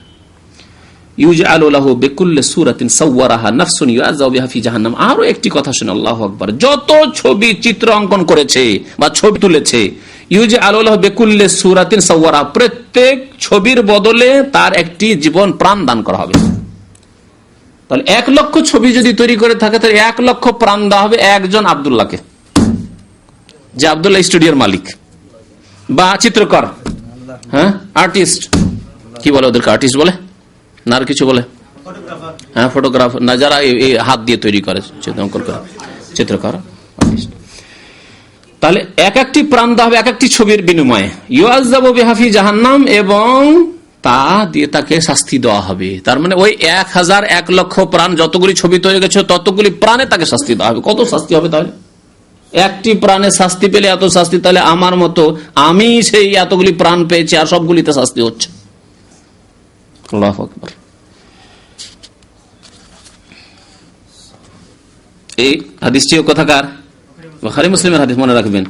ইউজআলু লাহু বিকুল্লি সূরাতিন সাওয়ারাহা নাফসুন ইউআযাবু বিহা ফি জাহান্নাম। আরো একটি কথা শুনে, আল্লাহু আকবার, যত ছবি চিত্র অঙ্কন করেছে বা ছবি তুলেছে, ইউজআলু লাহু বিকুল্লি সূরাতিন সাওয়ারাহা, প্রত্যেক ছবির বদলে তার একটি জীবন প্রাণ দান করা হবে। তাহলে 1 লক্ষ ছবি যদি তৈরি করে থাকে, তাহলে 1 লক্ষ প্রাণ দেওয়া হবে একজন আব্দুল্লাহকে, যে আব্দুল্লাহ স্টুডিওর মালিক বা চিত্রকর, হ্যাঁ, আর্টিস্ট। কি বলে ওদেরকে? আর্টিস্ট বলে না আর কিছু বলে? হ্যাঁ, ফটোগ্রাফার না, যারা এই হাত দিয়ে তৈরি করে চিত্রকর, আর্টিস্ট। তাহলে একটি প্রাণ দেওয়া হবে একটি ছবির বিনিময়ে। ইউআযাবু বিহা ফি জাহান্নাম, এবং তা দিয়ে তাকে শাস্তি দেওয়া হবে। তার মানে ওই 1000 লক্ষ প্রাণ, যতগুলি ছবি তৈরি গেছে ততগুলি প্রাণে তাকে শাস্তি দেওয়া হবে। কত শাস্তি হবে তাহলে? একটি প্রাণে শাস্তি পেলে এত শাস্তি, তাহলে আমার মতো আমি সেই এতগুলি প্রাণ পেয়েছি আর সবগুলিতে শাস্তি হচ্ছে। আল্লাহু আকবার। এই হাদিসটিও কথাকার? বুখারী মুসলিমের হাদিস, মনে রাখবেন।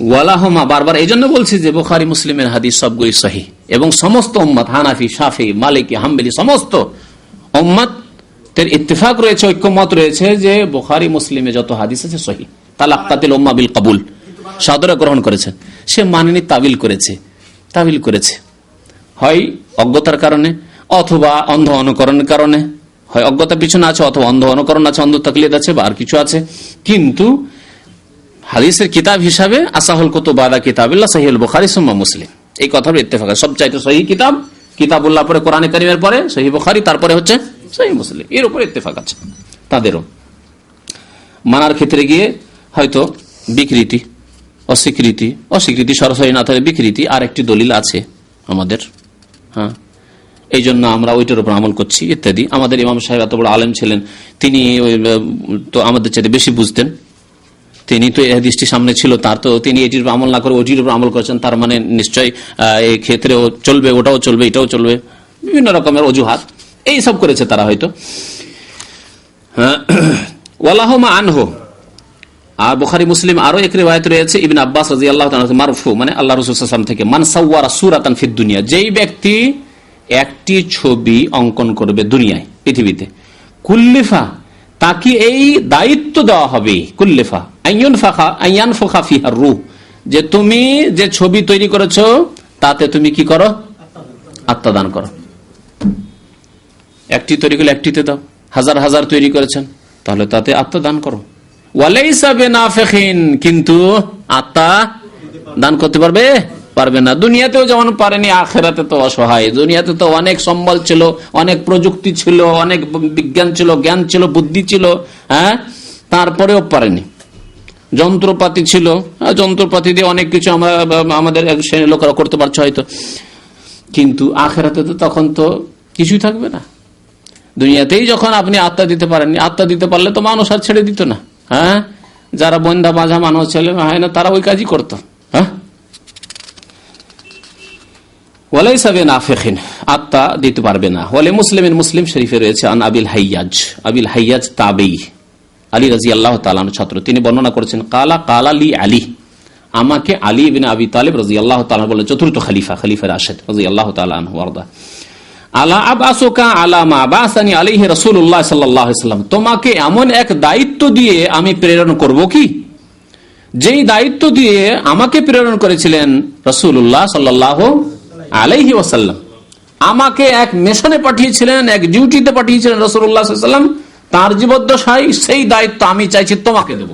ওয়ালাহুমা, বারবার এই জন্য বলছি যে বুখারী মুসলিমের হাদিস সবগুলি সহিহ, এবং সমস্ত উম্মত, হানাফি, শাফিঈ, মালিকি, হাম্বলি, সমস্ত উম্মতের ইত্তেফাক রয়েছে, ঐক্যমত রয়েছে যে বুখারী মুসলিমে যত হাদিস আছে সহিহ। তালাক্কাতিল উম্মাহ বিল কবুল, সাদরে গ্রহণ করেছেন। সে মানেনি, তাবিল করেছে, হয় অজ্ঞতার কারণে অথবা অন্ধ অনুকরণের কারণে। হয় অজ্ঞতা পিছনে আছে, অথবা অন্ধ অনুকরণ আছে, অন্ধ তাকলিদ আছে, বা আর কিছু আছে। কিন্তু হাদিসের কিতাব হিসাবে আসাহুল কুতুব বাদা কিতাবিল্লাহ সহিহুল বুখারী সুম্মা মুসলিম, এই কথার ইত্তেফাক। সবচাইতে সহিহ কিতাবুল্লাহ পরে কোরআনে কারীমের পরে সহিহ বুখারী, তারপরে হচ্ছে সহিহ মুসলিম। এর উপর ইত্তেফাক আছে তাদেরও। মানার ক্ষেত্রে গিয়ে হয়তো বিকৃতি, অস্বীকৃতি সরাসরি না থাকে, বিকৃতি আর একটি দলিল আছে আমাদের, হ্যাঁ, এই জন্য আমরা ওইটার উপর আমল করছি ইত্যাদি। আমাদের ইমাম সাহেব এত বড় আলেম ছিলেন, তিনি তো আমাদের চাইতে বেশি বুঝতেন। তিনি তো এই হাদিসটি সামনে ছিল তার, তো তিনি এটির উপর আমল না করে ওটির উপর আমল করেছেন। তার মানে নিশ্চয়ই এই ক্ষেত্রেও চলবে, ওটাও চলবে, এটাও চলবে, বিভিন্ন রকমের অজুহাত এই সব করেছে তারা হয়তো। ওয়ালাহুমা আনহু। আর বুখারী মুসলিম আরো এক রিওয়ায়াত রয়েছে ইবনে আব্বাস রাদিয়াল্লাহু তাআলা মারফু, মানে আল্লাহ রাসূল সাল্লাল্লাহু আলাইহি ওয়াসাল্লাম থেকে, মান সাওয়ারা সূরাতান ফিদ দুনিয়া, যেই ব্যক্তি একটি ছবি অঙ্কন করবে দুনিয়ায়, পৃথিবীতে, কুল্লিফা, তাকে এই দায়িত্ব দেওয়া হবে, কুল্লিফা আইয়ানফাখা ফিহার রূহ, যে তুমি যে ছবি তৈরি করেছো তাতে তুমি কি করো? আত্মদান করো। একটি তৈরি করলে একটিতে দাও, হাজার তৈরি করেছেন তাহলে তাতে আত্মদান করো। ওয়ালাইসা বিনাফিখিন, কিন্তু আত্মা দান করতে পারবে না। দুনিয়াতেও যেমন পারেনি, আখিরাতে তো অসহায়। দুনিয়াতে তো অনেক সম্বল ছিল, অনেক প্রযুক্তি ছিল, অনেক বিজ্ঞান ছিল, জ্ঞান ছিল, বুদ্ধি ছিল, হ্যাঁ, তারপরেও পারেনি। যন্ত্রপাতি ছিল, যন্ত্রপাতি দিয়ে অনেক কিছু আমাদের এক শ্রেণীর লোকেরা করতে পারছে হয়তো, কিন্তু আখিরাতে তো তখন তো কিছুই থাকবে না। দুনিয়াতেই যখন আপনি আত্মা দিতে পারেননি, আত্মা দিতে পারলে তো মানুষ আর ছেড়ে দিত না। হ্যাঁ, যারা বন্ধা বাঁধা মানুষ ছেলে হয় না তারা ওই কাজই করতো। হ্যাঁ, আত্মা দিতে পারবে না। ওয়ালে মুসলিমের মুসলিম শরীফে রয়েছে আন আবিল হাইয়াজ তাবেই আলী রাদিয়াল্লাহু তাআলা আনহু ছাত্র, তিনি বর্ণনা করেছেন কালা লি আলী, আমাকে আলী ইবনে আবি তালিব রাদিয়াল্লাহু তাআলা বলে, চতুর্থ খলিফা রাশিদ রাদিয়াল্লাহু তাআলা আনহু ওয়ারদা, আলা আবআসুকা আলা মা বাসানি আলাইহি রাসূলুল্লাহ সাল্লাল্লাহু আলাইহি ওয়াসাল্লাম, তোমাকে এমন এক দায়িত্ব দিয়ে আমি প্রেরণ করব কি, যেই দায়িত্ব দিয়ে আমাকে প্রেরণ করেছিলেন রাসূলুল্লাহ সাল্লাল্লাহু আলাইহি ওয়াসাল্লাম। আমাকে এক মিশনে পাঠিয়েছিলেন, এক ডিউটিতে পাঠিয়েছিলেন রাসূলুল্লাহ সাল্লাল্লাহু আলাইহি ওয়াসাল্লাম, তার জীবদ্দশায় সেই দায়িত্ব আমি চাইছি তোমাকে দেব।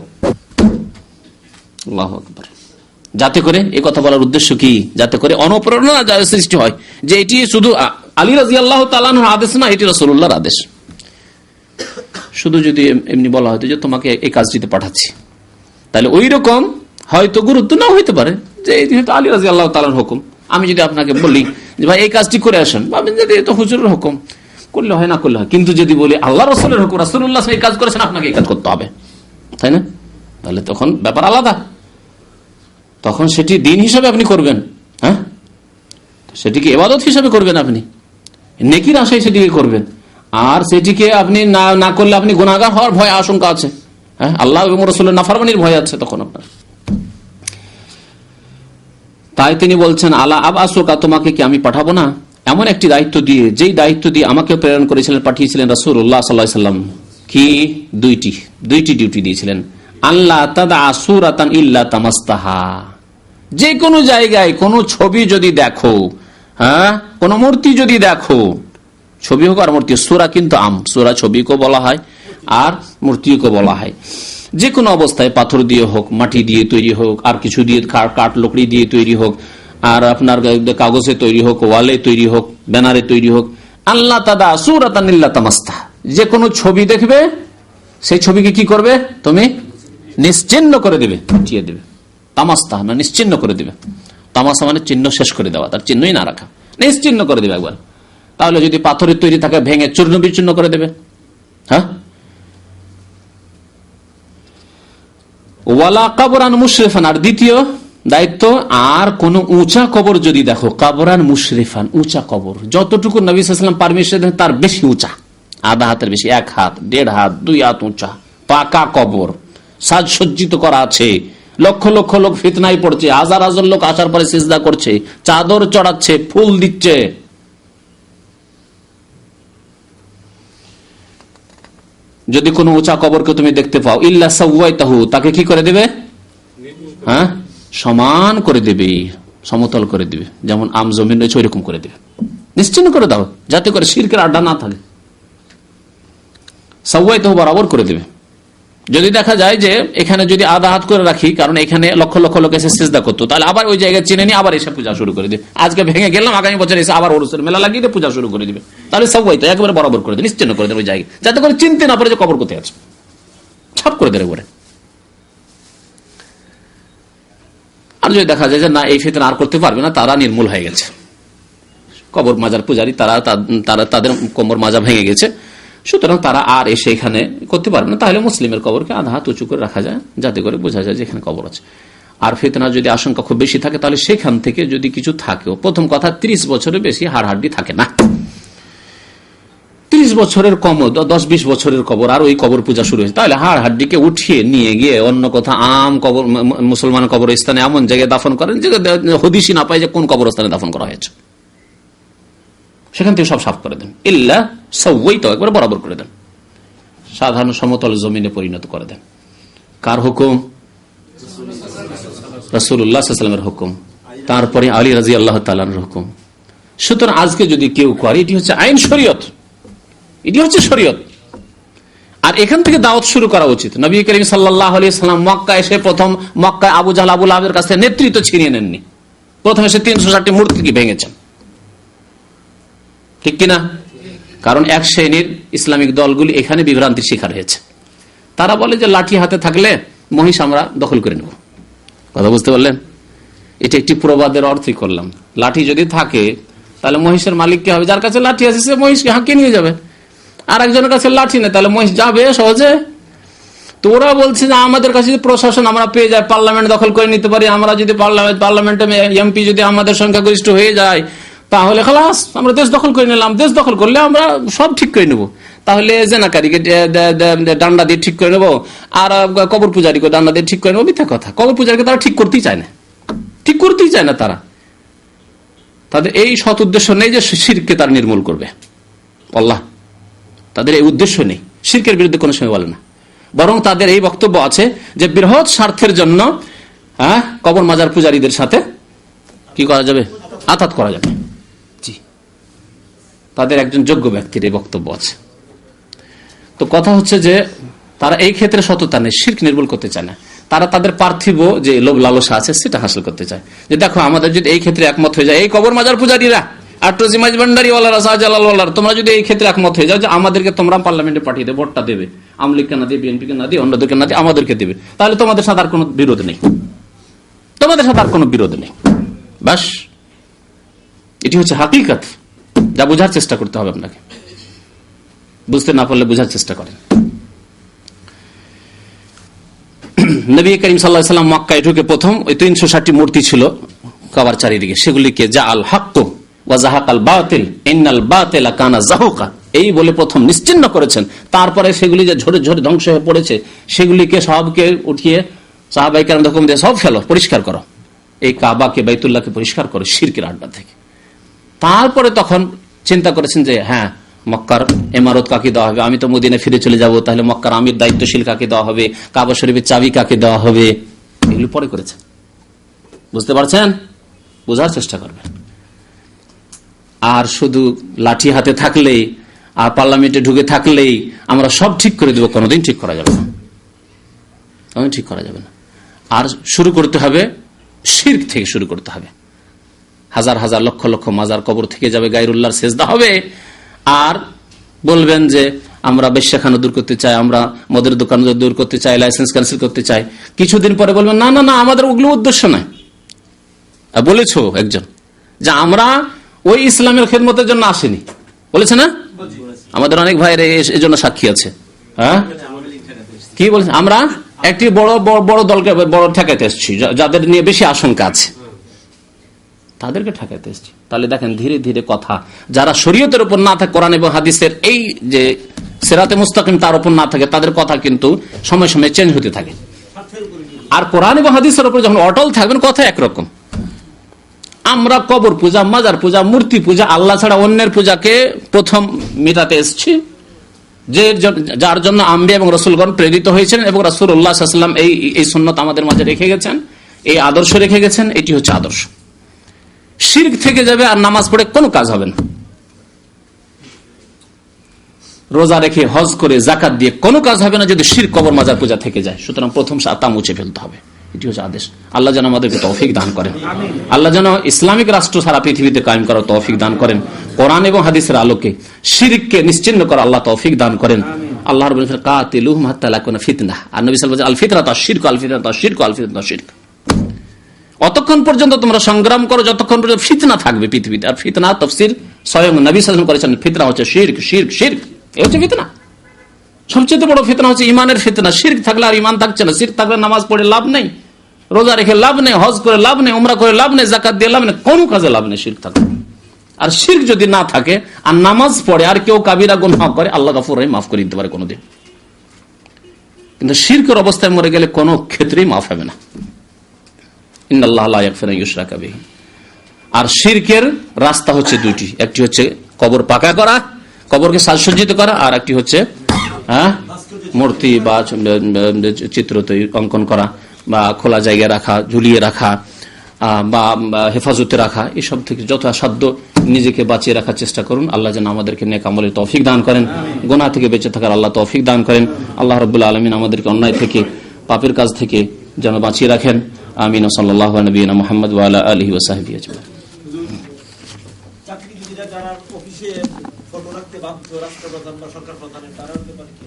আল্লাহু আকবার। যাতে করে এই কথা বলার উদ্দেশ্য কি, যাতে করে অনুপ্রেরণা সৃষ্টি হয় যে এটি শুধু আলী রাদিয়াল্লাহু তাআলা আনহুর আদেশ না, এটি রাসূলুল্লাহর আদেশ। শুধু যদি এমনি বলা হতো যে তোমাকে এই কাজটিতে পাঠাচ্ছি, তাহলে ওই রকম হয়তো গুরুত্ব নাও হইতে পারে যে এটি হয়তো আলী রাদিয়াল্লাহু তাআলার হুকুম। আমি যদি আপনাকে বলি যে ভাই এই কাজটি করে আসেন, ভাবেন যে এটা হুজুরের হুকুম, করলে হয় না করলে হয়। কিন্তু যদি বলি আল্লাহ রাসূলের হুকুম, রাসূলুল্লাহ এই কাজ করেছেন, আপনাকে এই কাজ করতে হবে, তাই না? তাহলে তখন ব্যাপার আলাদা, তখন সেটি দিন হিসাবে আপনি করবেন। হ্যাঁ, সেটিকে ইবাদত হিসাবে করবেন, আপনি নেকির আশায় সেটিকে করবেন। আর সেটিকে আপনি না করলে আপনি গুনাহগার হওয়ার ভয় আশঙ্কা আছে। হ্যাঁ, আল্লাহ এবং রাসূলের নাফরমানির ভয় আছে তখন আপনার। তাই তিনি বলছেন আলা আবআসুকা, তোমাকে কি আমি পাঠাবো না এমন একটি দায়িত্ব দিয়ে, যেই দায়িত্ব দিয়ে আমাকে প্রেরণ করেছিলেন, পাঠিয়েছিলেন রাসূলুল্লাহ সাল্লাল্লাহু আলাইহি ওয়াসাল্লাম। কি দুইটি ডিউটি দিয়েছিলেন। আল্লাহ তাদা সূরাতান ইল্লা তামাসতাহা, যে কোনো জায়গায় কোনো ছবি যদি দেখো, হ্যাঁ, কোন মূর্তি যদি দেখো, ছবি হোক আর মূর্তি, সূরা কিন্তু সূরা ছবিকেও বলা হয় আর মূর্তিকেও বলা হয়। যে কোনো অবস্থায় পাথর দিয়ে হোক, মাটি দিয়ে তৈরি হোক, আর কিছু দিয়ে কাঠ লকড়ি দিয়ে তৈরি হোক, আর আপনার কাগজে তৈরি হোক, ওয়ালে তৈরি হোক, ব্যানারে তৈরি হোক, আল্লাহ তাদা সূরাতান ইল্লা তামাসতাহা, যে কোনো ছবি দেখবে সেই ছবিকে কি করবে, তুমি নিশ্চিহ্ন করে দেবে, উঠিয়ে দেবে। তামাস্তা না, নিশ্চিহ্ন করে দিবে। তামাসা মানে চিহ্ন শেষ করে দেওয়া, তার চিহ্নই না রাখা, নিশ্চিহ্ন করে দিবে একবার। তাহলে যদি পাথরের তৈরি থাকে, ভেঙে চূর্ণ বিচূর্ণ করে দেবে। হ্যাঁ, ওয়ালা কবরান মুশরিফান, আর দ্বিতীয় দায়িত্ব, আর কোন উঁচা কবর যদি দেখো, কবরান মুশরিফান, উঁচা কবর, যতটুকু নবী সাল্লাল্লাহু আলাইহি ওয়াসাল্লাম পারমিশন দেন তার বেশি উঁচা, আধা হাতের বেশি, 1 হাত, 1.5 হাত, 2 হাত উঁচা, পাকা কবর, সাজসজ্জিত করা আছে, লক্ষ লক্ষ লোক ফিতনায় পড়ছে, হাজার হাজার লোক আসার পরে সিজদা করছে, চাদর চড়াচ্ছে, ফুল দিচ্ছে। যদি কোনো উঁচা কবরকে তুমি দেখতে পাও, ইল্লা সাওয়াইতাহু, তাকে কি করে দেবে, হ্যাঁ, সমান করে দেবে, সমতল করে দিবে, যেমন আম জমিন রয়েছে ওইরকম করে দিবে, নিশ্চিন্ন করে দাও, যাতে করে শিরকের আড্ডা না থাকে। সাওয়াইতাহু, বরাবর করে দেবে। যদি দেখা যায় যে এখানে যদি আধা হাত করে রাখি, কারণ এখানে লক্ষ লক্ষ লোক এসে সিজদা করতো, তাহলে আবার ওই জায়গায় চিনে নিয়ে আবার এসে পূজা শুরু করে দিবে। আজকে ভেঙে গেলাম, আগামী বছর এসে আবার ওরসের মেলা লাগিয়ে পূজা শুরু করে দিবে। তাহলে সবাই তো একেবারে বরাবর করে দেবে, নিশ্চিন্ন করে দেবে ওই জায়গায়, যাতে করে চিনতে না পারে যে কবর কোথায় আছে, ছাপ করে দেবে বলে। আর যদি দেখা যায় যে না, এই ফিতনা আর করতে পারবে না, তারা নির্মূল হয়ে গেছে, কবর মাজার পূজারী তারা তাদের কোমর মাজা ভেঙে গেছে, সুতরাং তারা আর এসে এখানে করতে পারবে না, তাহলে মুসলিমের কবরকে আধা হাত উঁচু করে রাখা যায়, যাতে করে বোঝা যায় যে এখানে কবর আছে। আর ফিতনা যদি আশঙ্কা খুব বেশি থাকে, তাহলে সেখান থেকে যদি কিছু থাকেও, প্রথম কথা 30 বছরের বেশি হাড় হাড্ডি থাকে না, 30 বছরের কম, 10-20 বছরের কবর, আর ওই কবর পূজা শুরু হয়েছে, তাহলে হাড় হাড্ডিকে উঠিয়ে নিয়ে গিয়ে অন্য কথা আম কবর, মুসলমান কবরস্থানে এমন জায়গায় দাফন করেন যে হদিসই না পায় যে কোন কবরস্থানে দাফন করা হয়েছে, সেখান থেকে সব সাফ করে দেন। ইল্লা সাওয়াইতাহু, একবার বরাবর করে দেন, সাধারণ সমতল জমিনে পরিণত করে দেন। কার হুকুম? রাসূলুল্লাহ সাল্লাল্লাহু আলাইহি ওয়াসাল্লামের হুকুম, তারপরে আলী রাদিয়াল্লাহু তাআলা আনহুর হুকুম। সুতরাং আজকে যদি কেউ করে, এটি হচ্ছে আইন, শরীয়ত, এটি হচ্ছে শরীয়ত। আর এখান থেকে দাওয়াত শুরু করা উচিত। নবী করিম সাল্লাল্লাহু আলাইহি ওয়াসাল্লাম মক্কা এসে প্রথম মক্কায় আবু জাহল, আবু লাহাবের কাছ থেকে নেতৃত্ব ছিনিয়ে নেননি, প্রথম এসে 360টি মূর্তিকে ভেঙেছেন, ঠিক কিনা? কারণ এক শ্রেণীর ইসলামিক দলগুলি এখানে বিভ্রান্তির শিকার হয়েছে। তারা বলে যে লাঠি হাতে থাকলে মহিষ আমরা দখল করে নেব। কথা বুঝতে পারলেন? এটা একটি প্রবাদের অর্থই করলাম। লাঠি যদি থাকে তাহলে মহিষের মালিক কে হবে? যার কাছে লাঠি আছে সে মহিষকে হাঁকিয়ে নিয়ে যাবে। আর একজনের কাছে লাঠি নেই, তাহলে মহিষ যাবে সহজে? তো ওরা বলছে যে আমাদের কাছে যদি প্রশাসন আমরা পেয়ে যাই, পার্লামেন্ট দখল করে নিতে পারি, আমরা যদি পার্লামেন্টে এমপি যদি আমাদের সংখ্যাগরিষ্ঠ হয়ে যায়, তাহলে খালাস, আমরা দেশ দখল করে নিলাম। দেশ দখল করলে আমরা সব ঠিক করে নেবো। তাহলে জেনাকারীকে ডান্ডা দিয়ে ঠিক করে নেবো, আর কবর পূজারীকে ডান্ডা দিয়ে ঠিক করে নেবো। মিথ্যা কথা। কবর পূজারীকে তারা ঠিক করতেই চায় না, ঠিক করতেই চায় না তারা। তাদের এই সৎ উদ্দেশ্য নেই যে শিরকে তারা নির্মূল করবে। আল্লাহ তাদের এই উদ্দেশ্য নেই, শিরকের বিরুদ্ধে কোনো সময় বলে না। বরং তাদের এই বক্তব্য আছে যে বৃহৎ স্বার্থের জন্য কবর মাজার পূজারীদের সাথে কি করা যাবে? আতাত করা যাবে। জি, তাদের একজন যোগ্য ব্যক্তির এই বক্তব্য আছে। তো কথা হচ্ছে যে তারা এই ক্ষেত্রে সততা নেই, শিরক নির্মূল করতে চায় না। তারা তাদের পার্থিব যে লোভ লালসা আছে সেটা হাসিল করতে চায়। যে দেখো, আমাদের যদি এই ক্ষেত্রে একমত হয়ে যায়, এই কবর মাজার পূজারীরা তোমরা যদি এই ক্ষেত্রে একমত হয়ে যাও যে আমাদেরকে তোমরা পার্লামেন্টে পাঠিয়ে দেবে, ভোটটা দেবে, আওয়ামী লীগকে না দিয়ে, বিএনপিকে না দিয়ে, অন্যদেরকে না দিয়ে আমাদেরকে দেবে, তাহলে তোমাদের সাথে আর কোনো বিরোধ নেই, তোমাদের সাথে আর কোনো বিরোধ নেই। বাস, এটি হচ্ছে হাকিকত, যা বোঝার চেষ্টা করতে হবে আপনাকে। বুঝতে না পারলে বোঝার চেষ্টা করেন। নবী করিম সাল্লাল্লাহু আলাইহি ওয়াসাল্লাম মক্কায় ঢুকে প্রথম ওই 360টি মূর্তি ছিল কাবার চারিদিকে, সেগুলিকে জাআল হাক্কু ওয়া যাহাকাল বাতিল ইন্নাল বাতিলা কানা যাহুকা এই বলে প্রথম নিশ্চিহ্ন করেছেন। তারপরে সেগুলি যে ঝরে ঝরে ধ্বংস হয়ে পড়েছে, সেগুলিকে সবকে উঠিয়ে সাহাবায়ে কেরাম হুকুম দিয়ে সব ফেলো, পরিষ্কার করো, এই কাবাকে, বাইতুল্লাহকে পরিষ্কার করো শিরকের আড্ডা থেকে। তারপরে তখন চিন্তা করেছেন যে হ্যাঁ, মক্কার ইমারত কাকে দেওয়া হবে? আমি তো মদিনায় ফিরে চলে যাব, তাহলে মক্কার আমির দায়িত্বশীল কাকে দেওয়া হবে? কাবা শরীফের চাবি কাকে দেওয়া হবে? এগুলো পরে করেছেন। বুঝতে পারছেন? বোঝার চেষ্টা করবেন। আর শুধু লাঠি হাতে থাকলেই আর পার্লামেন্টে ঢুকে থাকলেই আমরা সব ঠিক করে দেবো, কোনোদিন ঠিক করা যাবে না, কোনোদিন ঠিক করা যাবে না। আর শুরু করতে হবে শিরক থেকে, শুরু করতে হবে। হাজার হাজার লক্ষ লক্ষ মাজার কবর থেকে যাবে, গায়রুল্লাহর সেজদা হবে। আর বলবেন যে আমরা বেশ্যাখানা দূর করতে চাই, আমরা মদের দোকান দূর করতে চাই, লাইসেন্স ক্যান্সেল করতে চাই। কিছুদিন পরে বলবেন না না না, আমাদের ওগুলো উদ্দেশ্য নয়। বলেছো একজন যে আমরা ওই ইসলামের খেদমতের জন্য আসেনি, বলেছে না? আমাদের অনেক ভাইয়ের এই জন্য সাক্ষী আছে। হ্যাঁ, কি বলছেন? আমরা একটি বড় দলকে বড় ঠেকাইতে এসেছি, যাদের নিয়ে বেশি আশঙ্কা আছে, তাদেরকে ঠেকাইতে এসেছি। তাহলে দেখেন, ধীরে ধীরে কথা যারা শরীয়তের উপর না থাকে, কোরআন এবং হাদিসের এই যে সিরাতে মুস্তাকিম তার উপর না থাকে, তাদের কথা কিন্তু সময় সময় চেঞ্জ হতে থাকে। আর কোরআন এবং হাদিসের উপর যখন অটল থাকবেন, কথা একরকম। আমরা কবর পূজা, মাজার পূজা, মূর্তি পূজা, আল্লাহ ছাড়া অন্যের পূজাকে প্রথম মেটাতে এসেছি, যার জন্য আম্বিয়া এবং রাসূলগণ প্রেরিত হয়েছেন, এবং রাসূলুল্লাহ সাল্লাল্লাহু আলাইহি ওয়াসাল্লাম এই সুন্নাত আমাদের মাঝে রেখে গেছেন, এই আদর্শ রেখে গেছেন। এটি হচ্ছে আদর্শ। শিরক থেকে যাবে, আর নামাজ পড়ে কোনো কাজ হবে না, রোজা রেখে, হজ করে, যাকাত দিয়ে কোনো কাজ হবে না যদি শিরক, কবর, মাজার পূজা থেকে যায়। সুতরাং প্রথম তা মুছে ফেলতে হবে। এটি হচ্ছে আদেশ। আল্লাহ যেন আমাদেরকে তৌফিক দান করেন। আল্লাহ যেন ইসলামিক রাষ্ট্র সারা পৃথিবীতে কায়েম করার তৌফিক দান করেন। কোরআন এবং হাদিসের আলোকে শিরককে নিশ্চিহ্ন করা আল্লাহ তৌফিক দান করেন। আল্লাহ রাব্বুল আলামিন কাতিলুহুম হাত্তা লা তাকুনা ফিতনাহ, আর নবী সাল্লাল্লাহু আলাইহি ওয়াসাল্লাম আল ফিতরাতু আশ-শিরক, আল ফিতরাতু আশ-শিরক, আল ফিতরাতু আশ-শিরক। অতক্ষণ পর্যন্ত তোমরা সংগ্রাম করো যতক্ষণ পর্যন্ত ফিতনা থাকবে পৃথিবীতে। আর ফিতনা তাফসীর স্বয়ং নবী সাল্লাল্লাহু আলাইহি ওয়াসাল্লাম করেছেন, ফিতনা হচ্ছে শিরক, শিরক, শিরক। এই হচ্ছে ফিতনা। সবচেয়ে বড় ফিতনা হচ্ছে ইমানের ফিতনা। শিরক থাকলে আর ইমান থাকছে না। শিরক থাকলে নামাজ পড়ে লাভ নেই, রোজা রেখে লাভ নেই, হজ করে লাভ নেই, উমরা করে লাভ নেই, যাকাত দিয়ে লাভ নেই, কোনো কাজে লাভ নেই শিরক থাকলে। আর শিরক যদি না থাকে আর নামাজ পড়ে আর কেউ কাবিরা গুনাহ করে, আল্লাহ গফুর রহিম মাফ করে দিতে পারে কোনোদিন। কিন্তু শিরকের অবস্থায় মরে গেলে কোনো ক্ষেত্রেই মাফ হবে না। ইন্নাল্লাহা লা ইয়াগফিরু আন ইউশরাকা বিহি। আর শিরকের রাস্তা হচ্ছে দুইটি, একটি হচ্ছে কবর পাকা করা, কবরকে সাজসজ্জিত করা, আর একটি হচ্ছে মূর্তি বা চিত্র অঙ্কন করা, বা খোলা জায়গায় রাখা, ঝুলিয়ে রাখা, বা হেফাজতে রাখা। এসব থেকে যথাসাধ্য নিজেকে বাঁচিয়ে রাখার চেষ্টা করুন। আল্লাহ যেন আমাদেরকে নেক আমলের তৌফিক দান করেন, গুনাহ থেকে বেঁচে থাকার আল্লাহ তৌফিক দান করেন। আল্লাহ রাব্বুল আলামিন আমাদেরকে অন্যায় থেকে, পাপের কাজ থেকে যেন বাঁচিয়ে রাখেন। আমিন। সাল্লাল্লাহু আলা নবিয়িনা মুহাম্মদ ওয়া আলা আলিহি ওয়া সাহবিহি আজমাইন। চাকরিজীবীরা যারা অফিসে ফটো রাখতে বাধ্য, রাষ্ট্রপ্রধান বা সরকার প্রধানের, তারা হতে পারে কি?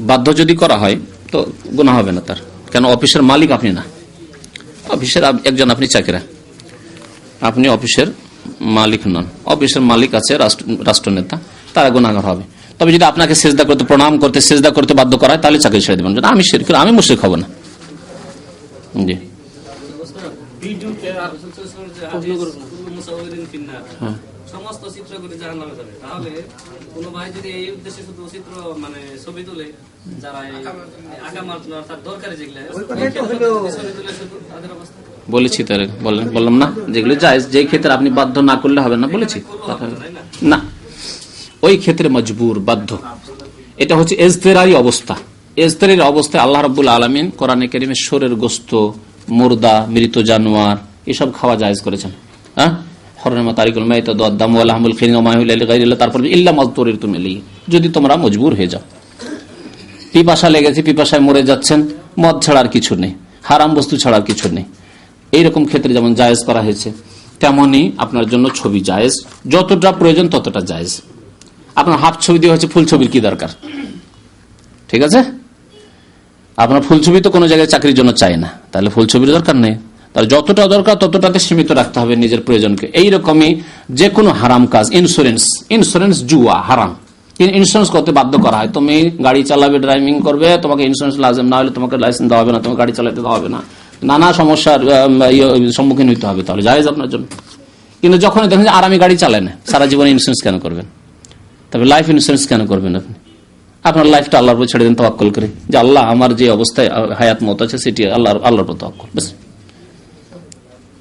বাধ্য যদি করা হয় তো গুনাহ হবে না তার। কেন? অফিসের মালিক আপনি না, অফিসের একজন আপনি চাকরা, আপনি অফিসের মালিক নন, অফিসের মালিক আছে, রাষ্ট্রনেতা, তারা গুনাহগার হবে। তবে যদি আপনাকে সেজদা করতে, প্রণাম করতে, সেজদা করতে বাধ্য করা হয়, তাহলে চাকরি ছেড়ে দেবেন। আমি শিরক, আমি মুশরিক হব না। জি, সমস্ত চিত্র করে জাহান্নামে যাবে। তাহলে কোন ভাই যদি এই উদ্দেশ্যে শুধু চিত্র মানে ছবি তুলে, যারা আঁকা মাত্র তার দরকারি যেগুলো ছবি তুলে শুধু, তাদের অবস্থা বলেছি তার বললাম না, যেগুলো জায়েজ, যে ক্ষেত্রে আপনি বাধ্য না করলে হবে না, বলেছি না, ওই ক্ষেত্রে মজবুর, বাধ্য। এটা হচ্ছে এজতেরারি অবস্থা। এজতেরারি অবস্থায় আল্লাহ রাব্বুল আলামিন কোরআনে কারীমে শরীরের গোশত, মুর্দা, মৃত জানোয়ার এসব খাওয়া জায়েজ করেছেন। হ্যাঁ, যদি তোমরা মজবুর হয়ে যাও, পিপাসা লেগেছে, পিপাসায় মরে যাচ্ছেন, মদ ছাড়ার কিছু নেই, হারাম বস্তু ছাড়ার কিছু নেই, এইরকম ক্ষেত্রে যেমন জায়েজ করা হয়েছে, তেমনি আপনার জন্য ছবি জায়েজ, যতটা প্রয়োজন ততটা জায়েজ। আপনার হাফ ছবি দিয়ে হচ্ছে, ফুল ছবির কি দরকার? ঠিক আছে, আপনার ফুল ছবি তো কোনো জায়গায় চাকরির জন্য চাই না, তাহলে ফুল ছবির দরকার নেই। তার যতটা দরকার ততটাতে সীমিত রাখতে হবে নিজের প্রয়োজনকে। এইরকমই যে কোনো হারাম কাজ, ইন্স্যুরেন্স জুয়া হারাম, ইন্স্যুরেন্স করতে বাধ্য করা হয়। তুমি গাড়ি চালাবে, ড্রাইভিং করবে, তোমাকে ইন্স্যুরেন্স লাজেম, না হলে তোমাকে লাইসেন্স দেওয়া হবে না, তোমাকে গাড়ি চালাতে দেওয়া হবে না, নানা সমস্যার সম্মুখীন হইতে হবে, তাহলে জায়েজ আপনার জন্য। কিন্তু যখন দেখেন যে আর আমি গাড়ি চালাই না, সারা জীবনে ইন্স্যুরেন্স কেন করবেন? তবে লাইফ ইন্স্যুরেন্স কেন করবেন আপনি? আপনার লাইফটা আল্লাহর উপর ছেড়ে দেন তাওয়াক্কুল করে, যে আল্লাহ আমার যে অবস্থায় হায়াত মত আছে সেটি আল্লাহর উপর তাওয়াক্কুল, বাস।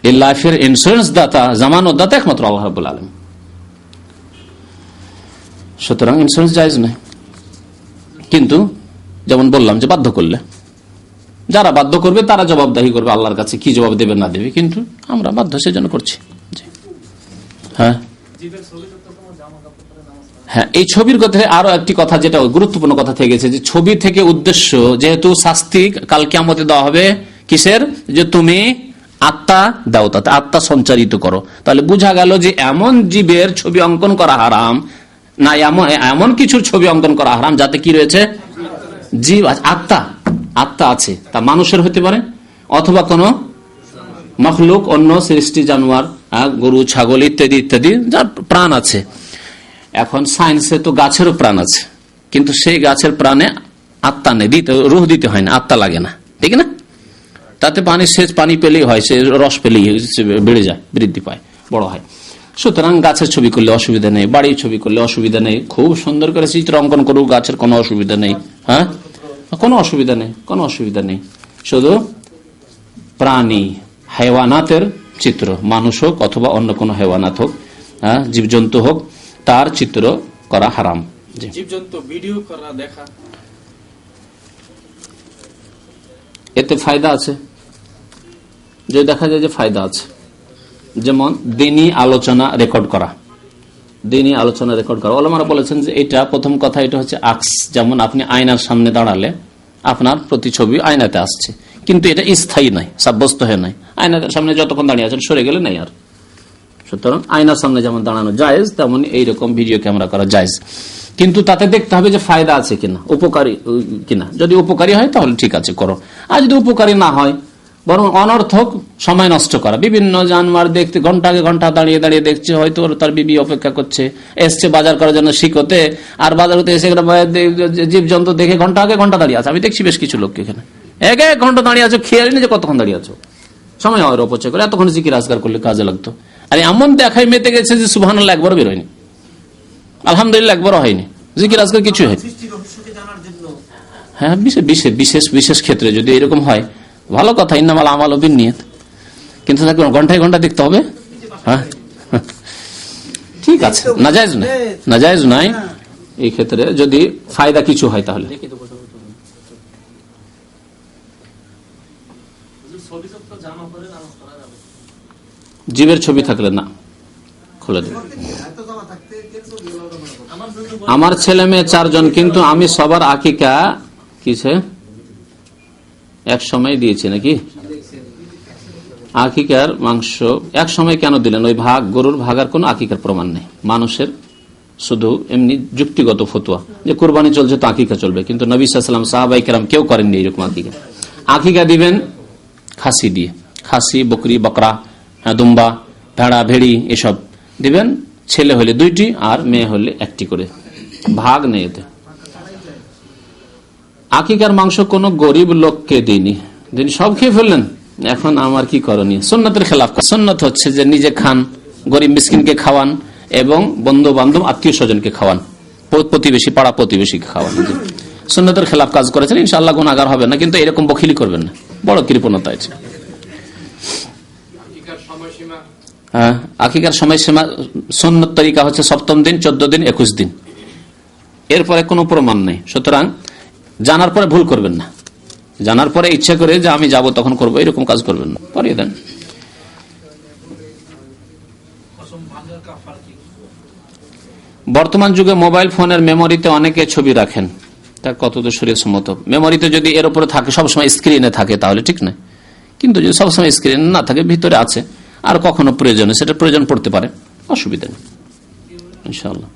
এই লাইফের ইন্স্যুরেন্স দাতা, জামানত দাতা একমাত্র আল্লাহ রাব্বুল আলামিন। সুতরাং ইন্স্যুরেন্স জায়েজ নয়। কিন্তু যেমন বললাম যে বাধ্য করলে, যারা বাধ্য করবে তারা জবাবদাহি করবে আল্লাহর কাছে, কি জবাব দেবে না দেবে, কিন্তু আমরা বাধ্য সেজন্য করছি। হ্যাঁ হ্যাঁ, এই ছবির কথা আরো একটি কথা, যেটা গুরুত্বপূর্ণ কথা থেকে গেছে, যে ছবি থেকে উদ্দেশ্য, যেহেতু শাস্তি কাল কিয়ামতে দেওয়া হবে কিসের, যে তুমি আত্মা দাও, তাতে আত্মা সঞ্চারিত করো। তাহলে বোঝা গেল যে এমন জীবের ছবি অঙ্কন করা হারাম না, এমন কিছুর ছবি অঙ্কন করা হারাম যাতে কি রয়েছে, জীব, আত্মা আছে। তা মানুষের হতে পারে অথবা কোন মখলুক, অন্য সৃষ্টি, জানোয়ার, গরু, ছাগল ইত্যাদি ইত্যাদি, যার প্রাণ আছে। এখন সায়েন্সে তো গাছেরও প্রাণ আছে, কিন্তু সেই গাছের প্রাণে আত্মা নেই, রুহ দিতে হয় না, আত্মা লাগে না, ঠিক না? তাতে পানি, সেচ পানি পেলেই হয়, সে রস পেলেই বেড়ে যায়, বৃদ্ধি পায়, বড় হয়। সুতরাং গাছের ছবি করলে অসুবিধা নেই, বাড়ির ছবি করলে অসুবিধা নেই, খুব সুন্দর করে চিত্র অঙ্কন করুক গাছের, কোনো অসুবিধা নেই। হ্যাঁ, কোনো অসুবিধা নেই, কোনো অসুবিধা নেই। শুধু প্রাণী, হাইওয়ানাতের চিত্র, মানুষ হোক অথবা অন্য কোনো হাইওয়ানাত হোক, হ্যাঁ, জীবজন্তু হোক, তার চিত্র করা হারাম। জীবজন্তু ভিডিও করা, দেখা, এতে ফায়দা আছে, যে দেখা যায় যে ফায়দা আছে। যেমন দ্বীনি আলোচনা রেকর্ড করা, দ্বীনি আলোচনা রেকর্ড করা, ওলামারা বলেছেন যে এটা প্রথম কথা, এটা হচ্ছে আকস। যেমন আপনি আয়নার সামনে দাঁড়ালে আপনার প্রতিছবি আয়নাতে আসছে, কিন্তু এটা স্থায়ী নয়, সাব্যস্ত হয়ে নাই। আয়নার সামনে যতক্ষণ দাঁড়িয়ে আছেন, সরে গেলে নাই আর। সুতরাং আয়নার সামনে যেমন দাঁড়ানো জায়েজ, তেমন এইরকম ভিডিও ক্যামেরা করা জায়েজ, কিন্তু তাতে দেখতে হবে যে ফায়দা আছে কিনা, উপকারী কিনা। যদি উপকারী হয় তাহলে ঠিক আছে, করো। আর যদি উপকারী না হয়, বরং অনর্থক সময় নষ্ট করা, বিভিন্ন জানোয়ার দেখতে ঘন্টাকে ঘন্টা দাঁড়িয়ে দাঁড়িয়ে দেখছে, হয়তো তার বিবি অপেক্ষা করছে, এসছে বাজার করার জন্য শিখতে, আর বাজার হতে এসে জীবজন্তু দেখে ঘন্টাকে ঘন্টা দাঁড়িয়ে আছে। আমি দেখছি বেশ কিছু লোককে এখানে এক ঘন্টা দাঁড়িয়ে আছো, খেয়াল নেই যে কতক্ষণ দাঁড়িয়ে আছো, সময় হয় অপচয় করে। এতক্ষণ জিকির আজকার করলে কাজে লাগতো। আর এমন দেখাই মেতে গেছে যে সুবহানাল্লাহ একবারও বের হয়নি, আলহামদুলিল্লাহ একবারও হয়নি, জিকির আজকার কিছু হয়নি। হ্যাঁ, বিশেষ বিশেষ ক্ষেত্রে যদি এরকম হয় ভালো কথা, ইন্নামাল আমালু বিন্নিয়াত, কিন্তু ঘন্টায় ঘন্টা দেখতে হবে। হ্যাঁ, ঠিক আছে, নাজায়েজ নয়, নাজায়েজ নয়। এই ক্ষেত্রে যদি ফায়দা কিছু হয় তাহলে। জীবের ছবি থাকলে না, খুলে দেবে। আমার ছেলে মেয়ে 4 জন, কিন্তু আমি সবার আকিকা কিসে এক সময় দিয়েছি নাকি? আকিকার মাংস এক সময় কেন দিলেন? ওই ভাগ, গরুর ভাগার কোন আকিকার প্রমাণ নেই। মানুষের শুধু এমনি যুক্তিগত ফতোয়া যে কুরবানি চলছে তো আকিকা চলবে, কিন্তু নবী সাল্লাল্লাহু আলাইহি ওয়াসাল্লাম, সাহাবায়ে কেরাম কেউ করেননি এরকম আকিকা। আকিকা দিবেন খাসি দিয়ে, খাসি, বকরি, বকরা, দুম্বা, ভেড়া, ভেড়ি, এসব দিবেন, ছেলে হলে 2টি আর মেয়ে হলে 1টি করে, ভাগ নেই এতে। আকিকার মাংস কোন গরিব লোককে দিইনি, সব খেয়ে ফেললেন, এখন আমার কি করণীয়? সুন্নতের খেলাফ। সুন্নত হচ্ছে যে নিজে খান, গরিব মিসকিনকে খাওয়ান এবং বন্ধু বান্ধব আত্মীয় স্বজনকে খাওয়ান, প্রতিবেশী পাড়া প্রতিবেশীকে খাওয়ান। সুন্নতের খেলাফ কাজ করেছেন, ইনশাআল্লাহ গুনাহগার হবে না, কিন্তু এরকম বখিলি করবেন না, বড় কৃপণতা আছে। হ্যাঁ, আকিকার সময়সীমা সুন্নত তরিকা হচ্ছে 7ম দিন, 14 দিন, 21 দিন, এরপরে কোনো প্রমাণ নেই। সুতরাং জানার পরে ভুল করবেন না, জানার পরে ইচ্ছা করে যে আমি যাব তখন করবো, এরকম কাজ করবেন না, করিয়ে দেন। বর্তমান যুগে মোবাইল ফোনের মেমোরিতে অনেকে ছবি রাখেন, তা কতদূর শরীয়তসম্মত? মেমোরিতে যদি এর উপরে থাকে, সবসময় স্ক্রিনে থাকে, তাহলে ঠিক নয়, কিন্তু যদি সবসময় স্ক্রিনে না থাকে, ভিতরে আছে, আর কখনো প্রয়োজনে সেটা প্রয়োজন পড়তে পারে, অসুবিধা নেই ইনশাআল্লাহ।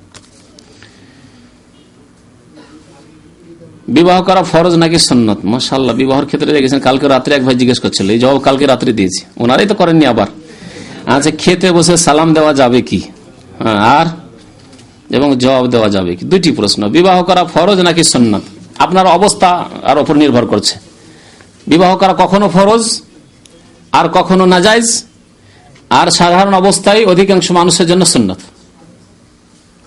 বিবাহ করা ফরজ নাকি সুন্নত? মাশাআল্লাহ, বিবাহের ক্ষেত্রে দেখেছেন, কালকে রাত্রে এক ভাই জিজ্ঞেস করছিল, এই জবাব কালকে রাত্রে দিয়েছি, ওনারাই তো করেননি আবার। আচ্ছা, খেতে বসে সালাম দেওয়া যাবে কি, আর এবং জবাব দেওয়া যাবে কি, 2টি প্রশ্ন। বিবাহ করা ফরজ নাকি সুন্নত, আপনার অবস্থা আর উপর নির্ভর করছে। বিবাহ করা কখনো ফরজ আর কখনো নাজায়েজ, আর সাধারণ অবস্থায় অধিকাংশ মানুষের জন্য সুন্নত।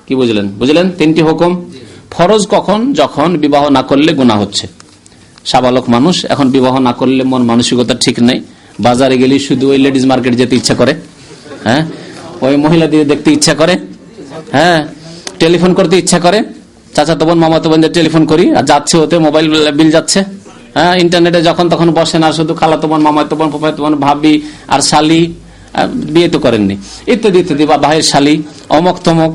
কি বুঝলেন? 3টি হুকুম। ফরজ কখন? যখন বিবাহ না করলে গুনাহ হচ্ছে। সাবালক মানুষ এখন বিবাহ না করলে মন মানসিকতা ঠিক নেই, বাজারে গেলে শুধু ওই লেডিজ মার্কেট যেতে ইচ্ছা করে, হ্যাঁ, ওই মহিলা দিয়ে দেখতে ইচ্ছা করে, হ্যাঁ, টেলিফোন করতে ইচ্ছা করে, চাচাতো বোন মামাতো বোনদের টেলিফোন করি, আর যাচ্ছে ওতে মোবাইল বিল যাচ্ছে, হ্যাঁ, ইন্টারনেটে যখন তখন বসেন, আর শুধু খালাতো বোন, মামাতো বোন, ফুফাতো বোন, ভাবি আর শালি, বিয়ে তো করেননি, ইত্যাদি ইত্যাদি, বা ভাইয়ের শালি, অমক তমক,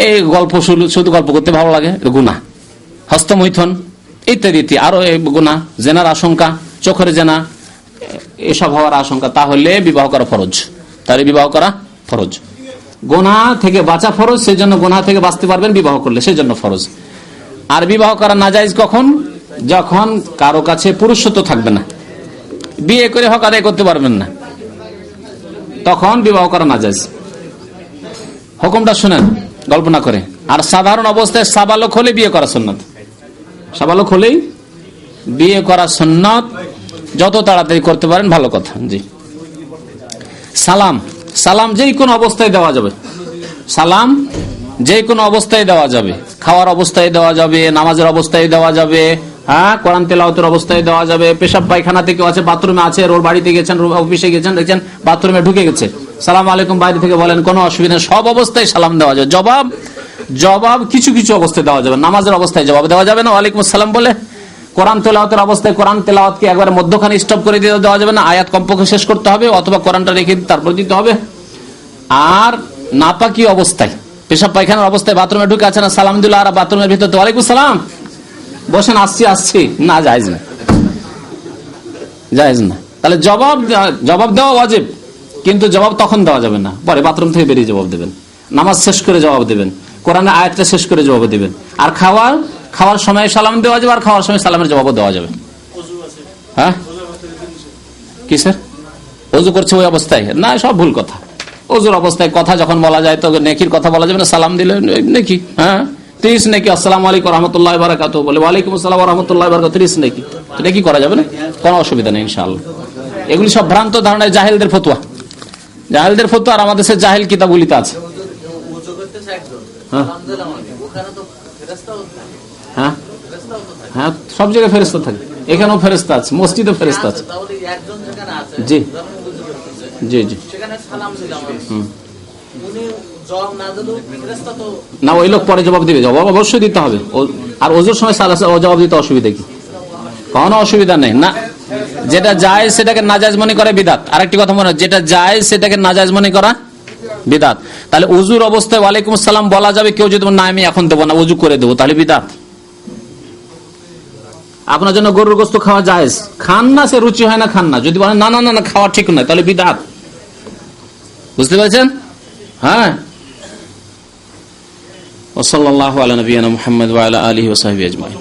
এই গল্প শুধু গল্প করতে ভালো লাগে, গুনাহ। হস্তমৈথুন ইত্যাদি ইত্যাদি, আরো গুনাহ, জেনার আশঙ্কা, চোখের জেনা, এসব হওয়ার আশঙ্কা, তাহলে বিবাহ করা ফরজ, তাহলে বিবাহ করা ফরজ। গুনাহ থেকে বাঁচা ফরজ, সেই জন্য গুনাহ থেকে বাঁচতে পারবেন বিবাহ করলে, সেই জন্য ফরজ। আর বিবাহ করা নাজায়েজ কখন? যখন কারো কাছে পুরুষত্ব থাকবে না, বিয়ে করে হক আদায় করতে পারবেন না, তখন বিবাহ করা নাজায়েজ। হুকুমটা শুনেন, গল্প না করে। আর সাধারণ অবস্থায় সাবালক হলে বিয়ে করা সুন্নাত, সাবালক হলেই বিয়ে করা সুন্নাত, যত তাড়াতাড়ি করতে পারেন ভালো কথা। জি, সালাম, সালাম যে কোনো অবস্থায় দেওয়া যাবে, সালাম যে কোনো অবস্থায় দেওয়া যাবে, খাওয়ার অবস্থায় দেওয়া যাবে, নামাজের অবস্থায় দেওয়া যাবে, হ্যাঁ, কোরআন তেলাওয়াতের অবস্থায় দেওয়া যাবে, পেশাব পায়খানা থেকে আছে, বাথরুমে আছে, ওর বাড়িতে গেছেন, অফিসে গেছেন, দেখছেন বাথরুমে ঢুকে গেছে, সালাম আলাইকুম বাইরে থেকে বলেন, কোনো অসুবিধা, সব অবস্থায় সালাম দেওয়া যাবে। জবাব কিছু কিছু অবস্থায় দেওয়া যাবে, নামাজের অবস্থায় জবাব দেওয়া যাবে না ওয়ালাইকুম আসসালাম বলে। কোরআন তেলাওয়াতের অবস্থায় কোরআন তেলাওয়াতকে একবার মধ্যখানে স্টপ করে দেওয়া যাবে না, আয়াত কমপক্ষে শেষ করতে হবে, অথবা কোরআনটা রেখে তারপর দিতে হবে। আর নাপাকি অবস্থায়, পেশাব পায়খানার অবস্থায় বাথরুমে ঢুকে আছে না, সালাম দিল, আর বাথরুমের ভিতরে ওয়ালাইকুম সালাম, বসেন, আসছি না, জায়েজ না, জায়েজ না। তাহলে জবাব দেওয়া ওয়াজিব, কিন্তু জবাব তখন দেওয়া যাবে না, পরে বাথরুম থেকে বেরিয়ে জবাব দেবেন, নামাজ শেষ করে জবাব দেবেন, কোরআনের আয়াতটা শেষ করে জবাব দেবেন। আর খাওয়ার সময় সালাম দেওয়া যাবে, আর খাওয়ার সময় সালামের জবাবও দেওয়া যাবে। হ্যাঁ, কি স্যার? ওযু করছে ওই অবস্থায়? না, সব ভুল কথা। ওযুর অবস্থায় কথা যখন বলা যায়, তো নেকির কথা বলা যাবে না, সালাম দিলে নেকি, হ্যাঁ, 30 নেকি, আসসালামু আলাইকুম রাহমাতুল্লাহি ওয়া বারাকাতুহু বলে, ওয়ালাইকুম আসসালাম ওয়া রাহমাতুল্লাহি ওয়া বারাকাতুহু, 30 নেকি, এটা কি করা যাবে না, কোনো অসুবিধা নেই ইনশাআল্লাহ। এগুলি সব ভ্রান্ত ধারণা, জাহেলদের ফতোয়া, জাহেলদের ফতোয়া, আর আমাদের সে জাহেল কিতাবগুলিতে আছে। হ্যাঁ, হ্যাঁ, সব জায়গায় ফেরেশতা থাকে, এখানেও ফেরেশতা আছে, মসজিদেও ফেরেশতা আছে। জি জি জি, না, ওই লোক পরে জবাব দিবে, জবাব অবশ্যই দিতে হবে। আর ওজোর সময় জবাব দিতে অসুবিধা কি? কোনো অসুবিধা নেই না। যেটা জায়েজ সেটাকে নাজায়েজ মনে করে বিদাত। আরেকটি কথা মনে হয়, যেটা জায়েজ সেটাকে নাজায়েজ মনে করা বিদাত। তাহলে ওযুর অবস্থায় ওয়ালাইকুম আসসালাম বলা যাবে, কেউ যদি না আমি এখন দেবো না, ওযু করে দেবো, তাহলে বিদাত। আপনার জন্য গরুর গোশত খাওয়া জায়েজ, খান না, সে রুচি হয় না, খান না, যদি বলেন না না না খাওয়া ঠিক নয়, তাহলে বিদাত। বুঝতে পেরেছেন? হ্যাঁ। ওয়া সাল্লাল্লাহু আলা নবিয়িনা মুহাম্মদ ওয়া আলা আলিহি ওয়া সাহবিহি আজমাইন।